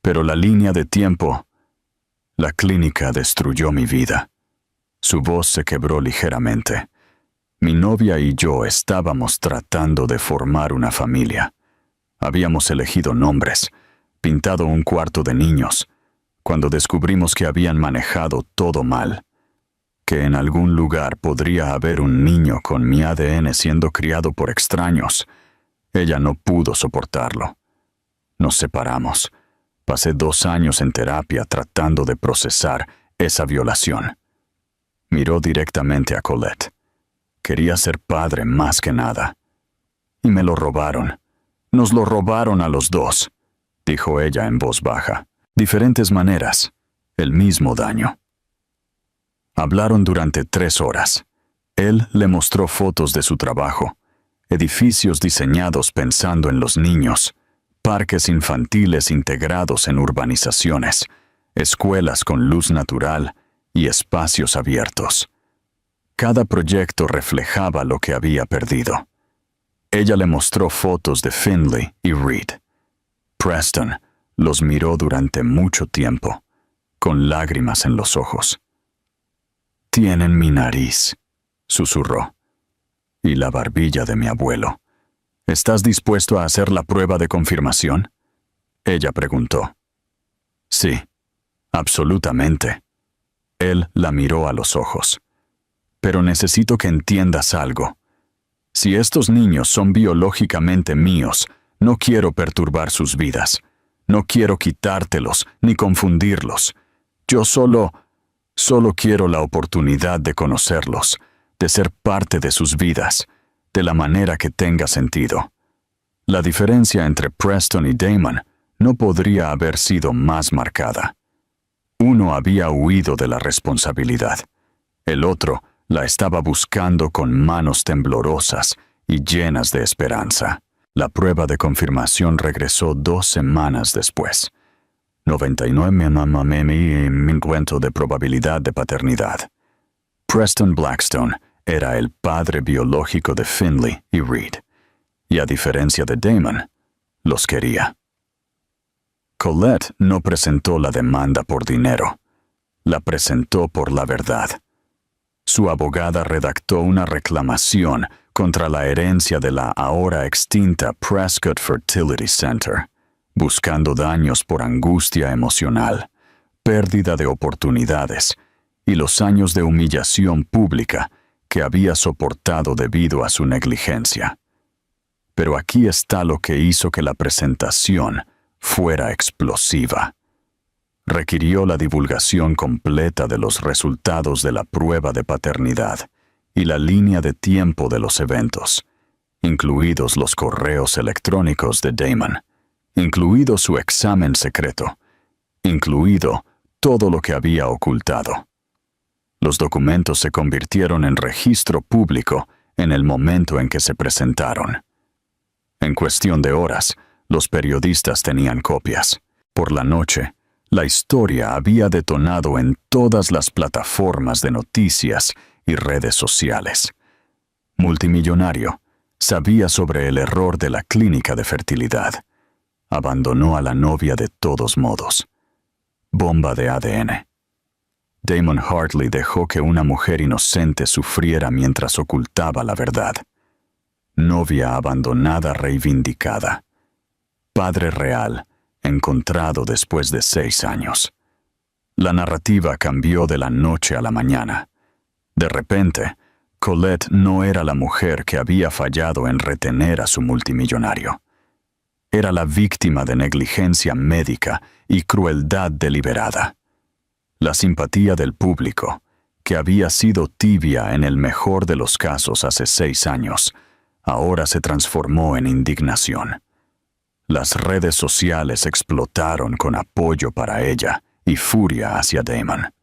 pero la línea de tiempo... La clínica destruyó mi vida. Su voz se quebró ligeramente. Mi novia y yo estábamos tratando de formar una familia. Habíamos elegido nombres, pintado un cuarto de niños, cuando descubrimos que habían manejado todo mal. Que en algún lugar podría haber un niño con mi ADN siendo criado por extraños. Ella no pudo soportarlo. Nos separamos. Pasé 2 años en terapia tratando de procesar esa violación. Miró directamente a Colette. Quería ser padre más que nada. Y me lo robaron. Nos lo robaron a los 2, dijo ella en voz baja. Diferentes maneras, el mismo daño. Hablaron durante 3 horas. Él le mostró fotos de su trabajo, edificios diseñados pensando en los niños, parques infantiles integrados en urbanizaciones, escuelas con luz natural y espacios abiertos. Cada proyecto reflejaba lo que había perdido. Ella le mostró fotos de Finley y Reed. Preston los miró durante mucho tiempo, con lágrimas en los ojos. «Tienen mi nariz», susurró, «y la barbilla de mi abuelo. ¿Estás dispuesto a hacer la prueba de confirmación?», ella preguntó. «Sí, absolutamente». Él la miró a los ojos. «Pero necesito que entiendas algo. Si estos niños son biológicamente míos, no quiero perturbar sus vidas. No quiero quitártelos ni confundirlos. Yo solo quiero la oportunidad de conocerlos, de ser parte de sus vidas, de la manera que tenga sentido». La diferencia entre Preston y Damon no podría haber sido más marcada. Uno había huido de la responsabilidad. El otro la estaba buscando con manos temblorosas y llenas de esperanza. La prueba de confirmación regresó 2 semanas después. 99% de probabilidad de paternidad. Preston Blackstone era el padre biológico de Finley y Reed, y a diferencia de Damon, los quería. Colette no presentó la demanda por dinero, la presentó por la verdad. Su abogada redactó una reclamación contra la herencia de la ahora extinta Prescott Fertility Center, buscando daños por angustia emocional, pérdida de oportunidades y los años de humillación pública que había soportado debido a su negligencia. Pero aquí está lo que hizo que la presentación fuera explosiva. Requirió la divulgación completa de los resultados de la prueba de paternidad y la línea de tiempo de los eventos, incluidos los correos electrónicos de Damon, incluido su examen secreto, incluido todo lo que había ocultado. Los documentos se convirtieron en registro público en el momento en que se presentaron. En cuestión de horas, los periodistas tenían copias. Por la noche, la historia había detonado en todas las plataformas de noticias y redes sociales. Multimillonario, sabía sobre el error de la clínica de fertilidad. Abandonó a la novia de todos modos. Bomba de ADN. Damon Hartley dejó que una mujer inocente sufriera mientras ocultaba la verdad. Novia abandonada reivindicada. Padre real, encontrado después de 6 años. La narrativa cambió de la noche a la mañana. De repente, Colette no era la mujer que había fallado en retener a su multimillonario. Era la víctima de negligencia médica y crueldad deliberada. La simpatía del público, que había sido tibia en el mejor de los casos hace 6 años, ahora se transformó en indignación. Las redes sociales explotaron con apoyo para ella y furia hacia Damon.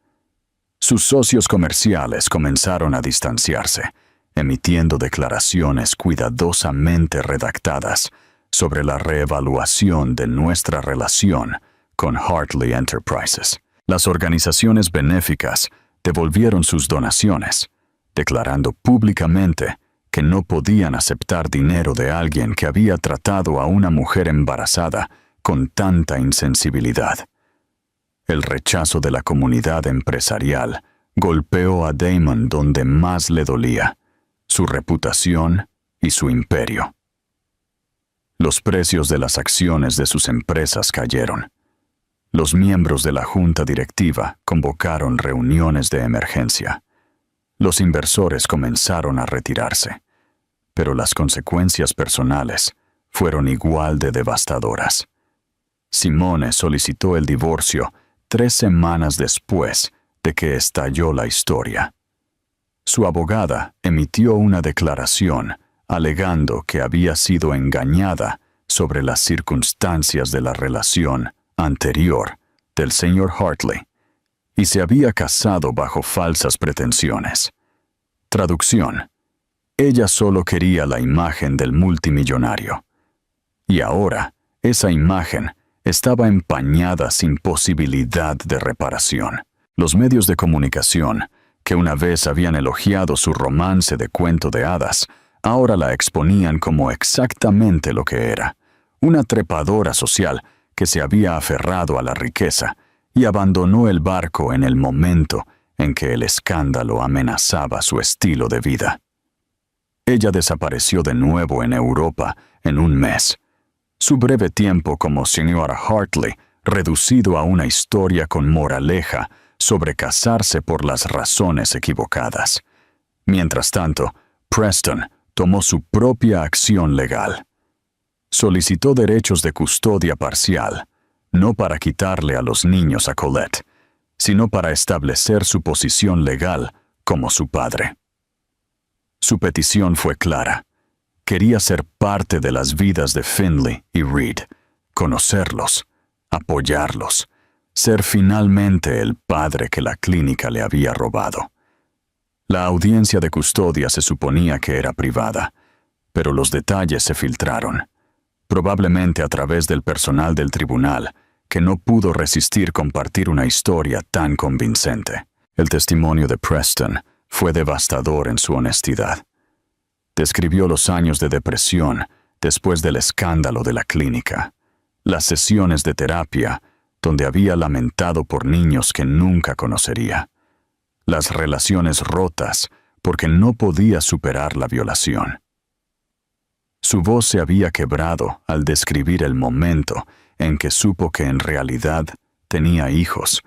Sus socios comerciales comenzaron a distanciarse, emitiendo declaraciones cuidadosamente redactadas sobre la reevaluación de nuestra relación con Hartley Enterprises. Las organizaciones benéficas devolvieron sus donaciones, declarando públicamente que no podían aceptar dinero de alguien que había tratado a una mujer embarazada con tanta insensibilidad. El rechazo de la comunidad empresarial golpeó a Damon donde más le dolía, su reputación y su imperio. Los precios de las acciones de sus empresas cayeron. Los miembros de la junta directiva convocaron reuniones de emergencia. Los inversores comenzaron a retirarse, pero las consecuencias personales fueron igual de devastadoras. Simone solicitó el divorcio 3 semanas después de que estalló la historia. Su abogada emitió una declaración alegando que había sido engañada sobre las circunstancias de la relación anterior del señor Hartley y se había casado bajo falsas pretensiones. Traducción: ella solo quería la imagen del multimillonario. Y ahora, esa imagen estaba empañada sin posibilidad de reparación. Los medios de comunicación, que una vez habían elogiado su romance de cuento de hadas, ahora la exponían como exactamente lo que era: una trepadora social que se había aferrado a la riqueza y abandonó el barco en el momento en que el escándalo amenazaba su estilo de vida. Ella desapareció de nuevo en Europa en un mes. Su breve tiempo como señora Hartley, reducido a una historia con moraleja sobre casarse por las razones equivocadas. Mientras tanto, Preston tomó su propia acción legal. Solicitó derechos de custodia parcial, no para quitarle a los niños a Colette, sino para establecer su posición legal como su padre. Su petición fue clara. Quería ser parte de las vidas de Finley y Reed, conocerlos, apoyarlos, ser finalmente el padre que la clínica le había robado. La audiencia de custodia se suponía que era privada, pero los detalles se filtraron, probablemente a través del personal del tribunal, que no pudo resistir compartir una historia tan convincente. El testimonio de Preston fue devastador en su honestidad. Describió los años de depresión después del escándalo de la clínica, las sesiones de terapia donde había lamentado por niños que nunca conocería, las relaciones rotas, porque no podía superar la violación. Su voz se había quebrado al describir el momento en que supo que en realidad tenía hijos,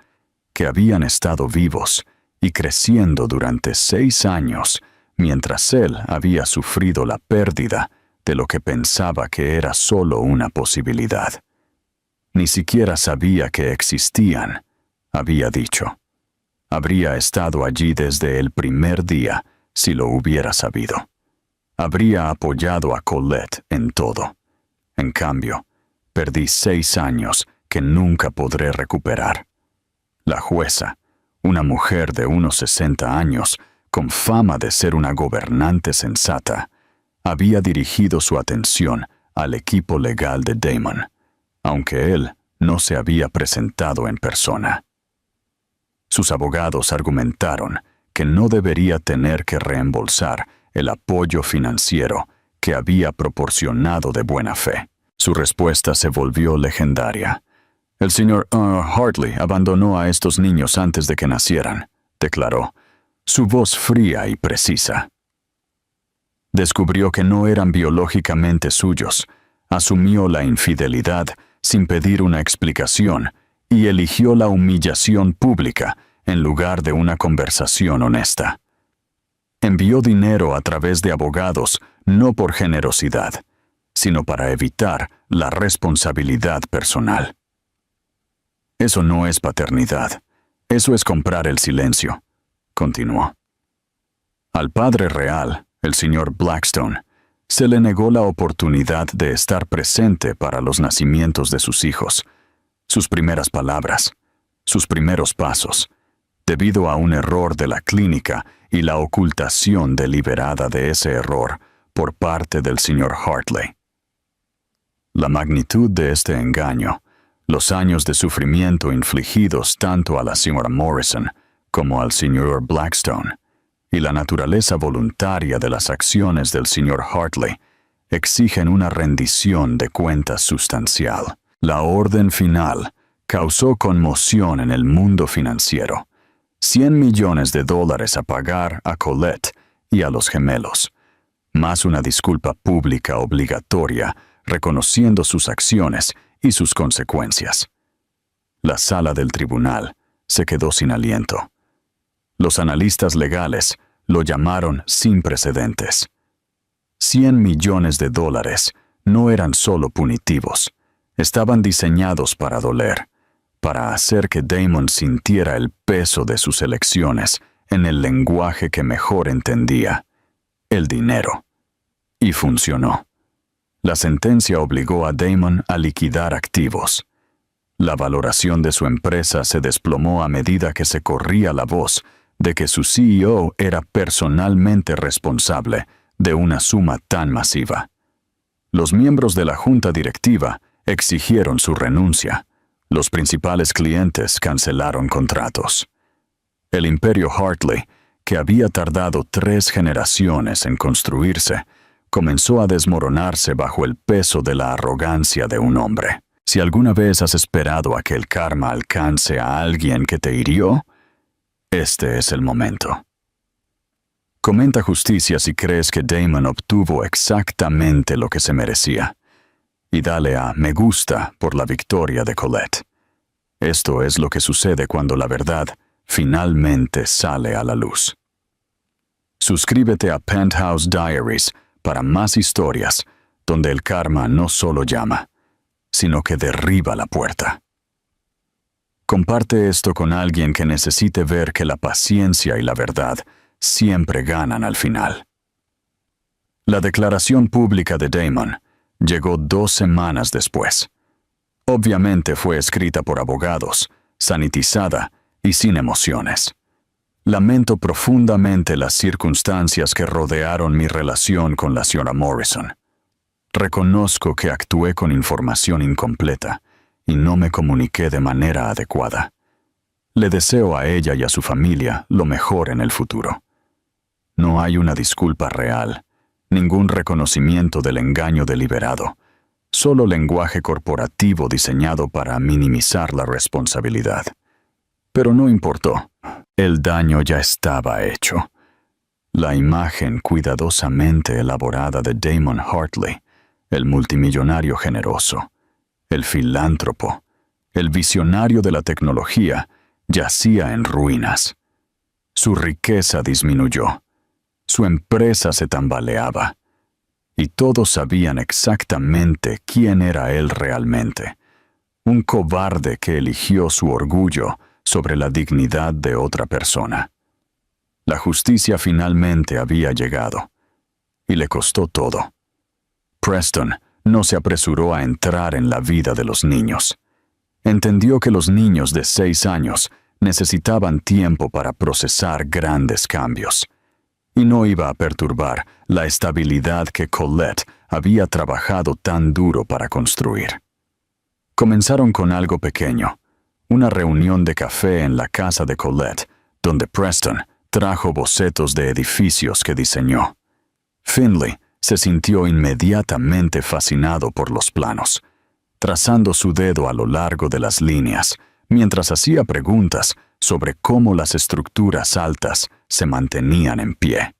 que habían estado vivos y creciendo durante 6 años, mientras él había sufrido la pérdida de lo que pensaba que era solo una posibilidad. Ni siquiera sabía que existían, había dicho. Habría estado allí desde el primer día si lo hubiera sabido. Habría apoyado a Colette en todo. En cambio, perdí 6 años que nunca podré recuperar. La jueza, una mujer de unos 60 años, con fama de ser una gobernante sensata, había dirigido su atención al equipo legal de Damon, aunque él no se había presentado en persona. Sus abogados argumentaron que no debería tener que reembolsar el apoyo financiero que había proporcionado de buena fe. Su respuesta se volvió legendaria. El señor Hartley abandonó a estos niños antes de que nacieran, declaró, su voz fría y precisa. Descubrió que no eran biológicamente suyos, asumió la infidelidad sin pedir una explicación y eligió la humillación pública en lugar de una conversación honesta. Envió dinero a través de abogados no por generosidad, sino para evitar la responsabilidad personal. Eso no es paternidad, eso es comprar el silencio, continuó. Al padre real, el señor Blackstone, se le negó la oportunidad de estar presente para los nacimientos de sus hijos, sus primeras palabras, sus primeros pasos, debido a un error de la clínica y la ocultación deliberada de ese error por parte del señor Hartley. La magnitud de este engaño, los años de sufrimiento infligidos tanto a la señora Morrison como al señor Blackstone, y la naturaleza voluntaria de las acciones del señor Hartley exigen una rendición de cuentas sustancial. La orden final causó conmoción en el mundo financiero. $100 millones a pagar a Colette y a los gemelos, más una disculpa pública obligatoria reconociendo sus acciones y sus consecuencias. La sala del tribunal se quedó sin aliento. Los analistas legales lo llamaron sin precedentes. $100 millones no eran solo punitivos, estaban diseñados para doler, para hacer que Damon sintiera el peso de sus elecciones en el lenguaje que mejor entendía, el dinero. Y funcionó. La sentencia obligó a Damon a liquidar activos. La valoración de su empresa se desplomó a medida que se corría la voz de que su CEO era personalmente responsable de una suma tan masiva. Los miembros de la junta directiva exigieron su renuncia. Los principales clientes cancelaron contratos. El imperio Hartley, que había tardado 3 generaciones en construirse, comenzó a desmoronarse bajo el peso de la arrogancia de un hombre. Si alguna vez has esperado a que el karma alcance a alguien que te hirió, este es el momento. Comenta Justicia si crees que Damon obtuvo exactamente lo que se merecía. Y dale a me gusta por la victoria de Colette. Esto es lo que sucede cuando la verdad finalmente sale a la luz. Suscríbete a Penthouse Diaries para más historias donde el karma no solo llama, sino que derriba la puerta. Comparte esto con alguien que necesite ver que la paciencia y la verdad siempre ganan al final. La declaración pública de Damon llegó 2 semanas después. Obviamente fue escrita por abogados, sanitizada y sin emociones. Lamento profundamente las circunstancias que rodearon mi relación con la señora Morrison. Reconozco que actué con información incompleta y no me comuniqué de manera adecuada. Le deseo a ella y a su familia lo mejor en el futuro. No hay una disculpa real, ningún reconocimiento del engaño deliberado, solo lenguaje corporativo diseñado para minimizar la responsabilidad. Pero no importó. El daño ya estaba hecho. La imagen cuidadosamente elaborada de Damon Hartley, el multimillonario generoso, el filántropo, el visionario de la tecnología, yacía en ruinas. Su riqueza disminuyó. Su empresa se tambaleaba. Y todos sabían exactamente quién era él realmente. Un cobarde que eligió su orgullo sobre la dignidad de otra persona. La justicia finalmente había llegado. Y le costó todo. Preston no se apresuró a entrar en la vida de los niños. Entendió que los niños de 6 años necesitaban tiempo para procesar grandes cambios. Y no iba a perturbar la estabilidad que Colette había trabajado tan duro para construir. Comenzaron con algo pequeño, una reunión de café en la casa de Colette, donde Preston trajo bocetos de edificios que diseñó. Finley se sintió inmediatamente fascinado por los planos, trazando su dedo a lo largo de las líneas, mientras hacía preguntas sobre cómo las estructuras altas se mantenían en pie.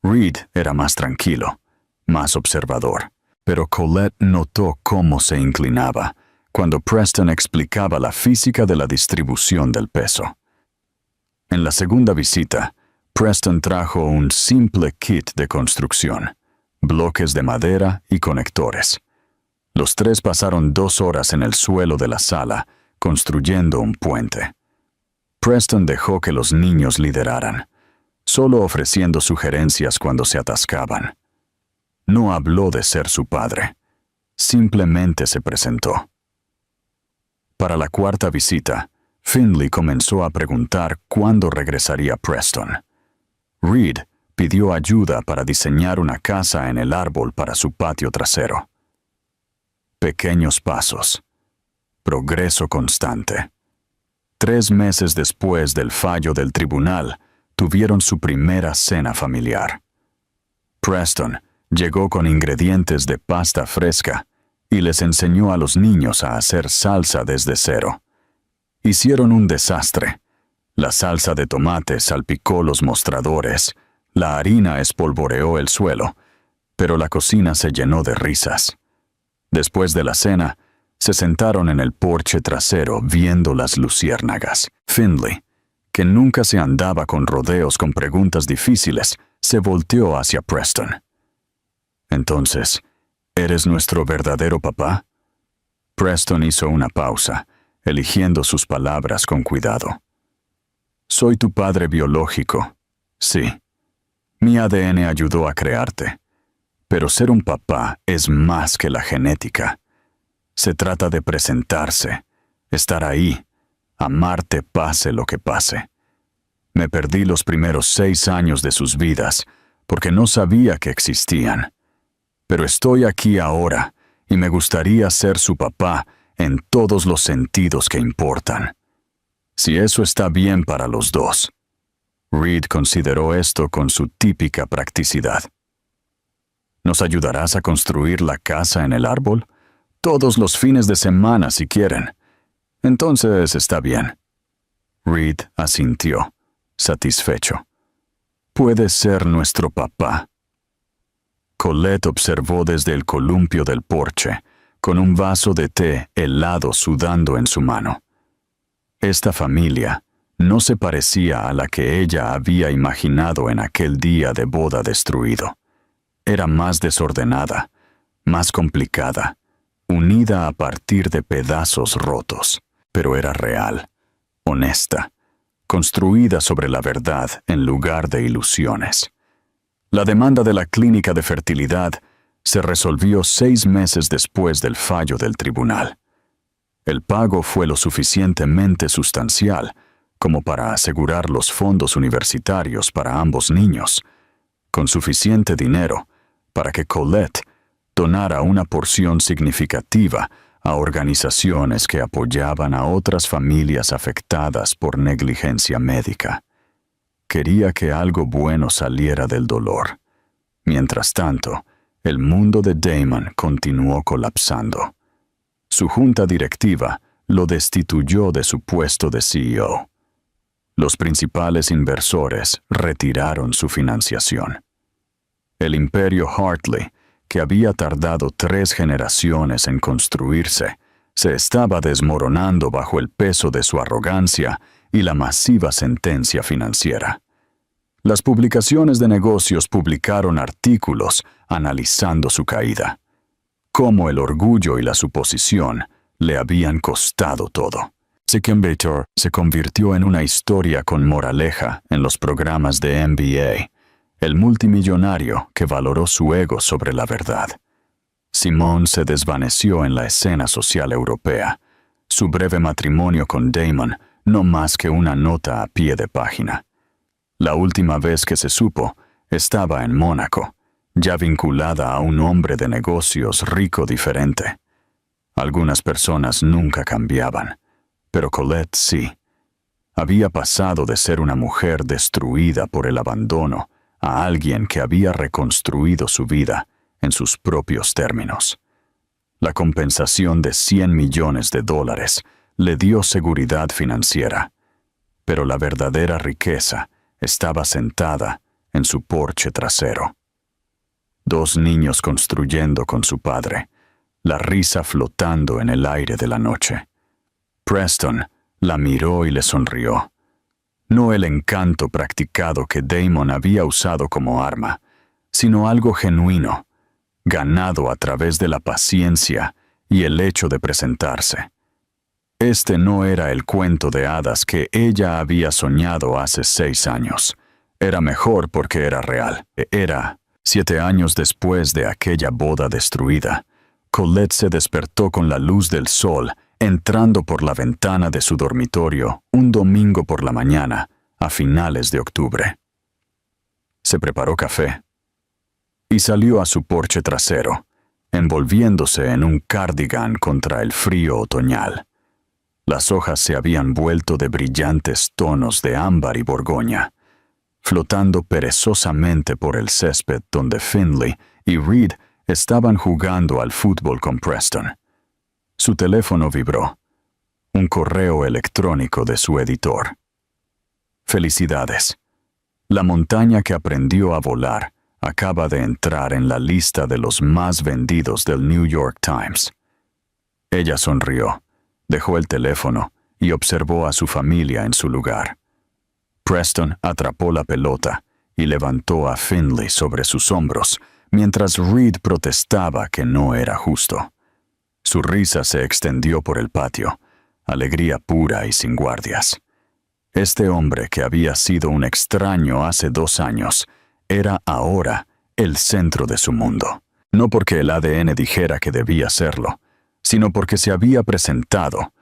Reed era más tranquilo, más observador, pero Colette notó cómo se inclinaba cuando Preston explicaba la física de la distribución del peso. En la segunda visita, Preston trajo un simple kit de construcción, bloques de madera y conectores. Los tres pasaron 2 horas en el suelo de la sala, construyendo un puente. Preston dejó que los niños lideraran, solo ofreciendo sugerencias cuando se atascaban. No habló de ser su padre, simplemente se presentó. Para la 4ª visita, Finley comenzó a preguntar cuándo regresaría Preston. Reed pidió ayuda para diseñar una casa en el árbol para su patio trasero. Pequeños pasos. Progreso constante. 3 meses después del fallo del tribunal, tuvieron su primera cena familiar. Preston llegó con ingredientes de pasta fresca y les enseñó a los niños a hacer salsa desde cero. Hicieron un desastre. La salsa de tomate salpicó los mostradores, la harina espolvoreó el suelo, pero la cocina se llenó de risas. Después de la cena, se sentaron en el porche trasero viendo las luciérnagas. Finley, que nunca se andaba con rodeos con preguntas difíciles, se volteó hacia Preston. Entonces, ¿eres nuestro verdadero papá? Preston hizo una pausa, eligiendo sus palabras con cuidado. Soy tu padre biológico, sí. Mi ADN ayudó a crearte. Pero ser un papá es más que la genética. Se trata de presentarse, estar ahí, amarte pase lo que pase. Me perdí los primeros 6 años de sus vidas porque no sabía que existían. Pero estoy aquí ahora y me gustaría ser su papá en todos los sentidos que importan. Si eso está bien para los dos. Reed consideró esto con su típica practicidad. ¿Nos ayudarás a construir la casa en el árbol? Todos los fines de semana si quieren. Entonces está bien. Reed asintió, satisfecho. Puedes ser nuestro papá. Colette observó desde el columpio del porche, con un vaso de té helado sudando en su mano. Esta familia no se parecía a la que ella había imaginado en aquel día de boda destruido. Era más desordenada, más complicada, unida a partir de pedazos rotos, pero era real, honesta, construida sobre la verdad en lugar de ilusiones. La demanda de la clínica de fertilidad se resolvió 6 meses después del fallo del tribunal. El pago fue lo suficientemente sustancial como para asegurar los fondos universitarios para ambos niños, con suficiente dinero para que Colette donara una porción significativa a organizaciones que apoyaban a otras familias afectadas por negligencia médica. Quería que algo bueno saliera del dolor. Mientras tanto, el mundo de Damon continuó colapsando. Su junta directiva lo destituyó de su puesto de CEO. Los principales inversores retiraron su financiación. El imperio Hartley, que había tardado 3 generaciones en construirse, se estaba desmoronando bajo el peso de su arrogancia y la masiva sentencia financiera. Las publicaciones de negocios publicaron artículos analizando su caída, cómo el orgullo y la suposición le habían costado todo. Sickenbator se convirtió en una historia con moraleja en los programas de NBA, el multimillonario que valoró su ego sobre la verdad. Simone se desvaneció en la escena social europea. Su breve matrimonio con Damon no más que una nota a pie de página. La última vez que se supo, estaba en Mónaco, ya vinculada a un hombre de negocios rico diferente. Algunas personas nunca cambiaban, pero Colette sí. Había pasado de ser una mujer destruida por el abandono a alguien que había reconstruido su vida en sus propios términos. La compensación de $100 millones le dio seguridad financiera, pero la verdadera riqueza estaba sentada en su porche trasero. 2 niños construyendo con su padre, la risa flotando en el aire de la noche. Preston la miró y le sonrió. No el encanto practicado que Damon había usado como arma, sino algo genuino, ganado a través de la paciencia y el hecho de presentarse. Este no era el cuento de hadas que ella había soñado hace 6 años. Era mejor porque era real. Era 7 años después de aquella boda destruida. Colette se despertó con la luz del sol entrando por la ventana de su dormitorio un domingo por la mañana, a finales de octubre. Se preparó café y salió a su porche trasero, envolviéndose en un cardigan contra el frío otoñal. Las hojas se habían vuelto de brillantes tonos de ámbar y borgoña, flotando perezosamente por el césped donde Finley y Reed estaban jugando al fútbol con Preston. Su teléfono vibró. Un correo electrónico de su editor. Felicidades. La montaña que aprendió a volar acaba de entrar en la lista de los más vendidos del New York Times. Ella sonrió, dejó el teléfono y observó a su familia en su lugar. Preston atrapó la pelota y levantó a Finley sobre sus hombros, mientras Reed protestaba que no era justo. Su risa se extendió por el patio, alegría pura y sin guardias. Este hombre que había sido un extraño hace 2 años, era ahora el centro de su mundo. No porque el ADN dijera que debía serlo, sino porque se había presentado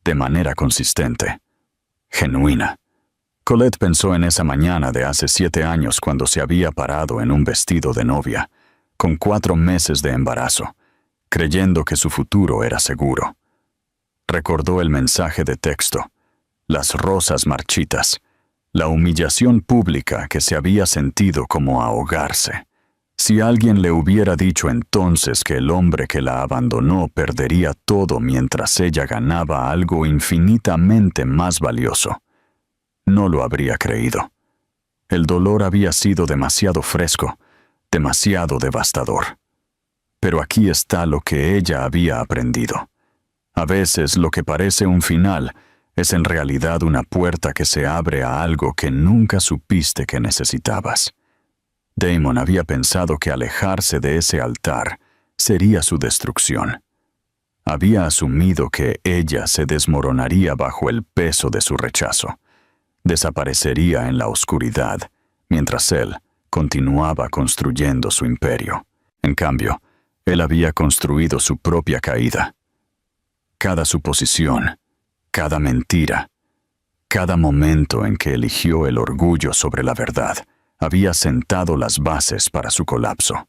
de manera consistente, genuina. Colette pensó en esa mañana de hace 7 años cuando se había parado en un vestido de novia, con 4 meses de embarazo, creyendo que su futuro era seguro. Recordó el mensaje de texto, las rosas marchitas, la humillación pública que se había sentido como ahogarse. Si alguien le hubiera dicho entonces que el hombre que la abandonó perdería todo mientras ella ganaba algo infinitamente más valioso, no lo habría creído. El dolor había sido demasiado fresco, demasiado devastador. Pero aquí está lo que ella había aprendido. A veces lo que parece un final es en realidad una puerta que se abre a algo que nunca supiste que necesitabas. Damon había pensado que alejarse de ese altar sería su destrucción. Había asumido que ella se desmoronaría bajo el peso de su rechazo. Desaparecería en la oscuridad, mientras él continuaba construyendo su imperio. En cambio, él había construido su propia caída. Cada suposición, cada mentira, cada momento en que eligió el orgullo sobre la verdad, había sentado las bases para su colapso.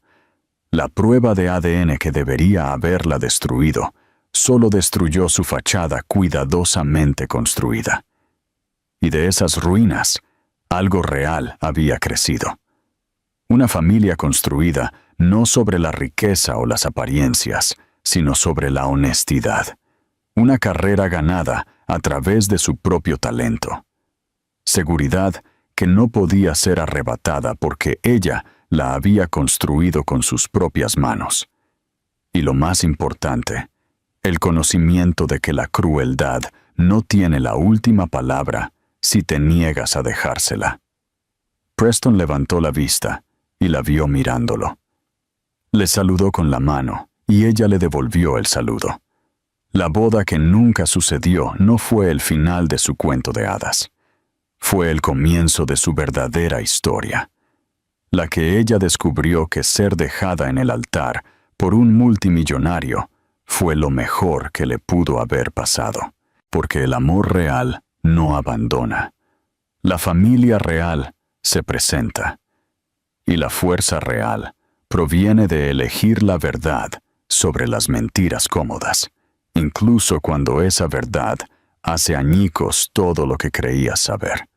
La prueba de ADN que debería haberla destruido, solo destruyó su fachada cuidadosamente construida. Y de esas ruinas, algo real había crecido. Una familia construida no sobre la riqueza o las apariencias, sino sobre la honestidad. Una carrera ganada a través de su propio talento. seguridad que no podía ser arrebatada porque ella la había construido con sus propias manos. Y lo más importante, el conocimiento de que la crueldad no tiene la última palabra si te niegas a dejársela. Preston levantó la vista y la vio mirándolo. Le saludó con la mano y ella le devolvió el saludo. La boda que nunca sucedió no fue el final de su cuento de hadas. Fue el comienzo de su verdadera historia, la que ella descubrió que ser dejada en el altar por un multimillonario fue lo mejor que le pudo haber pasado, porque el amor real no abandona. La familia real se presenta, y la fuerza real proviene de elegir la verdad sobre las mentiras cómodas, incluso cuando esa verdad hace añicos todo lo que creías saber.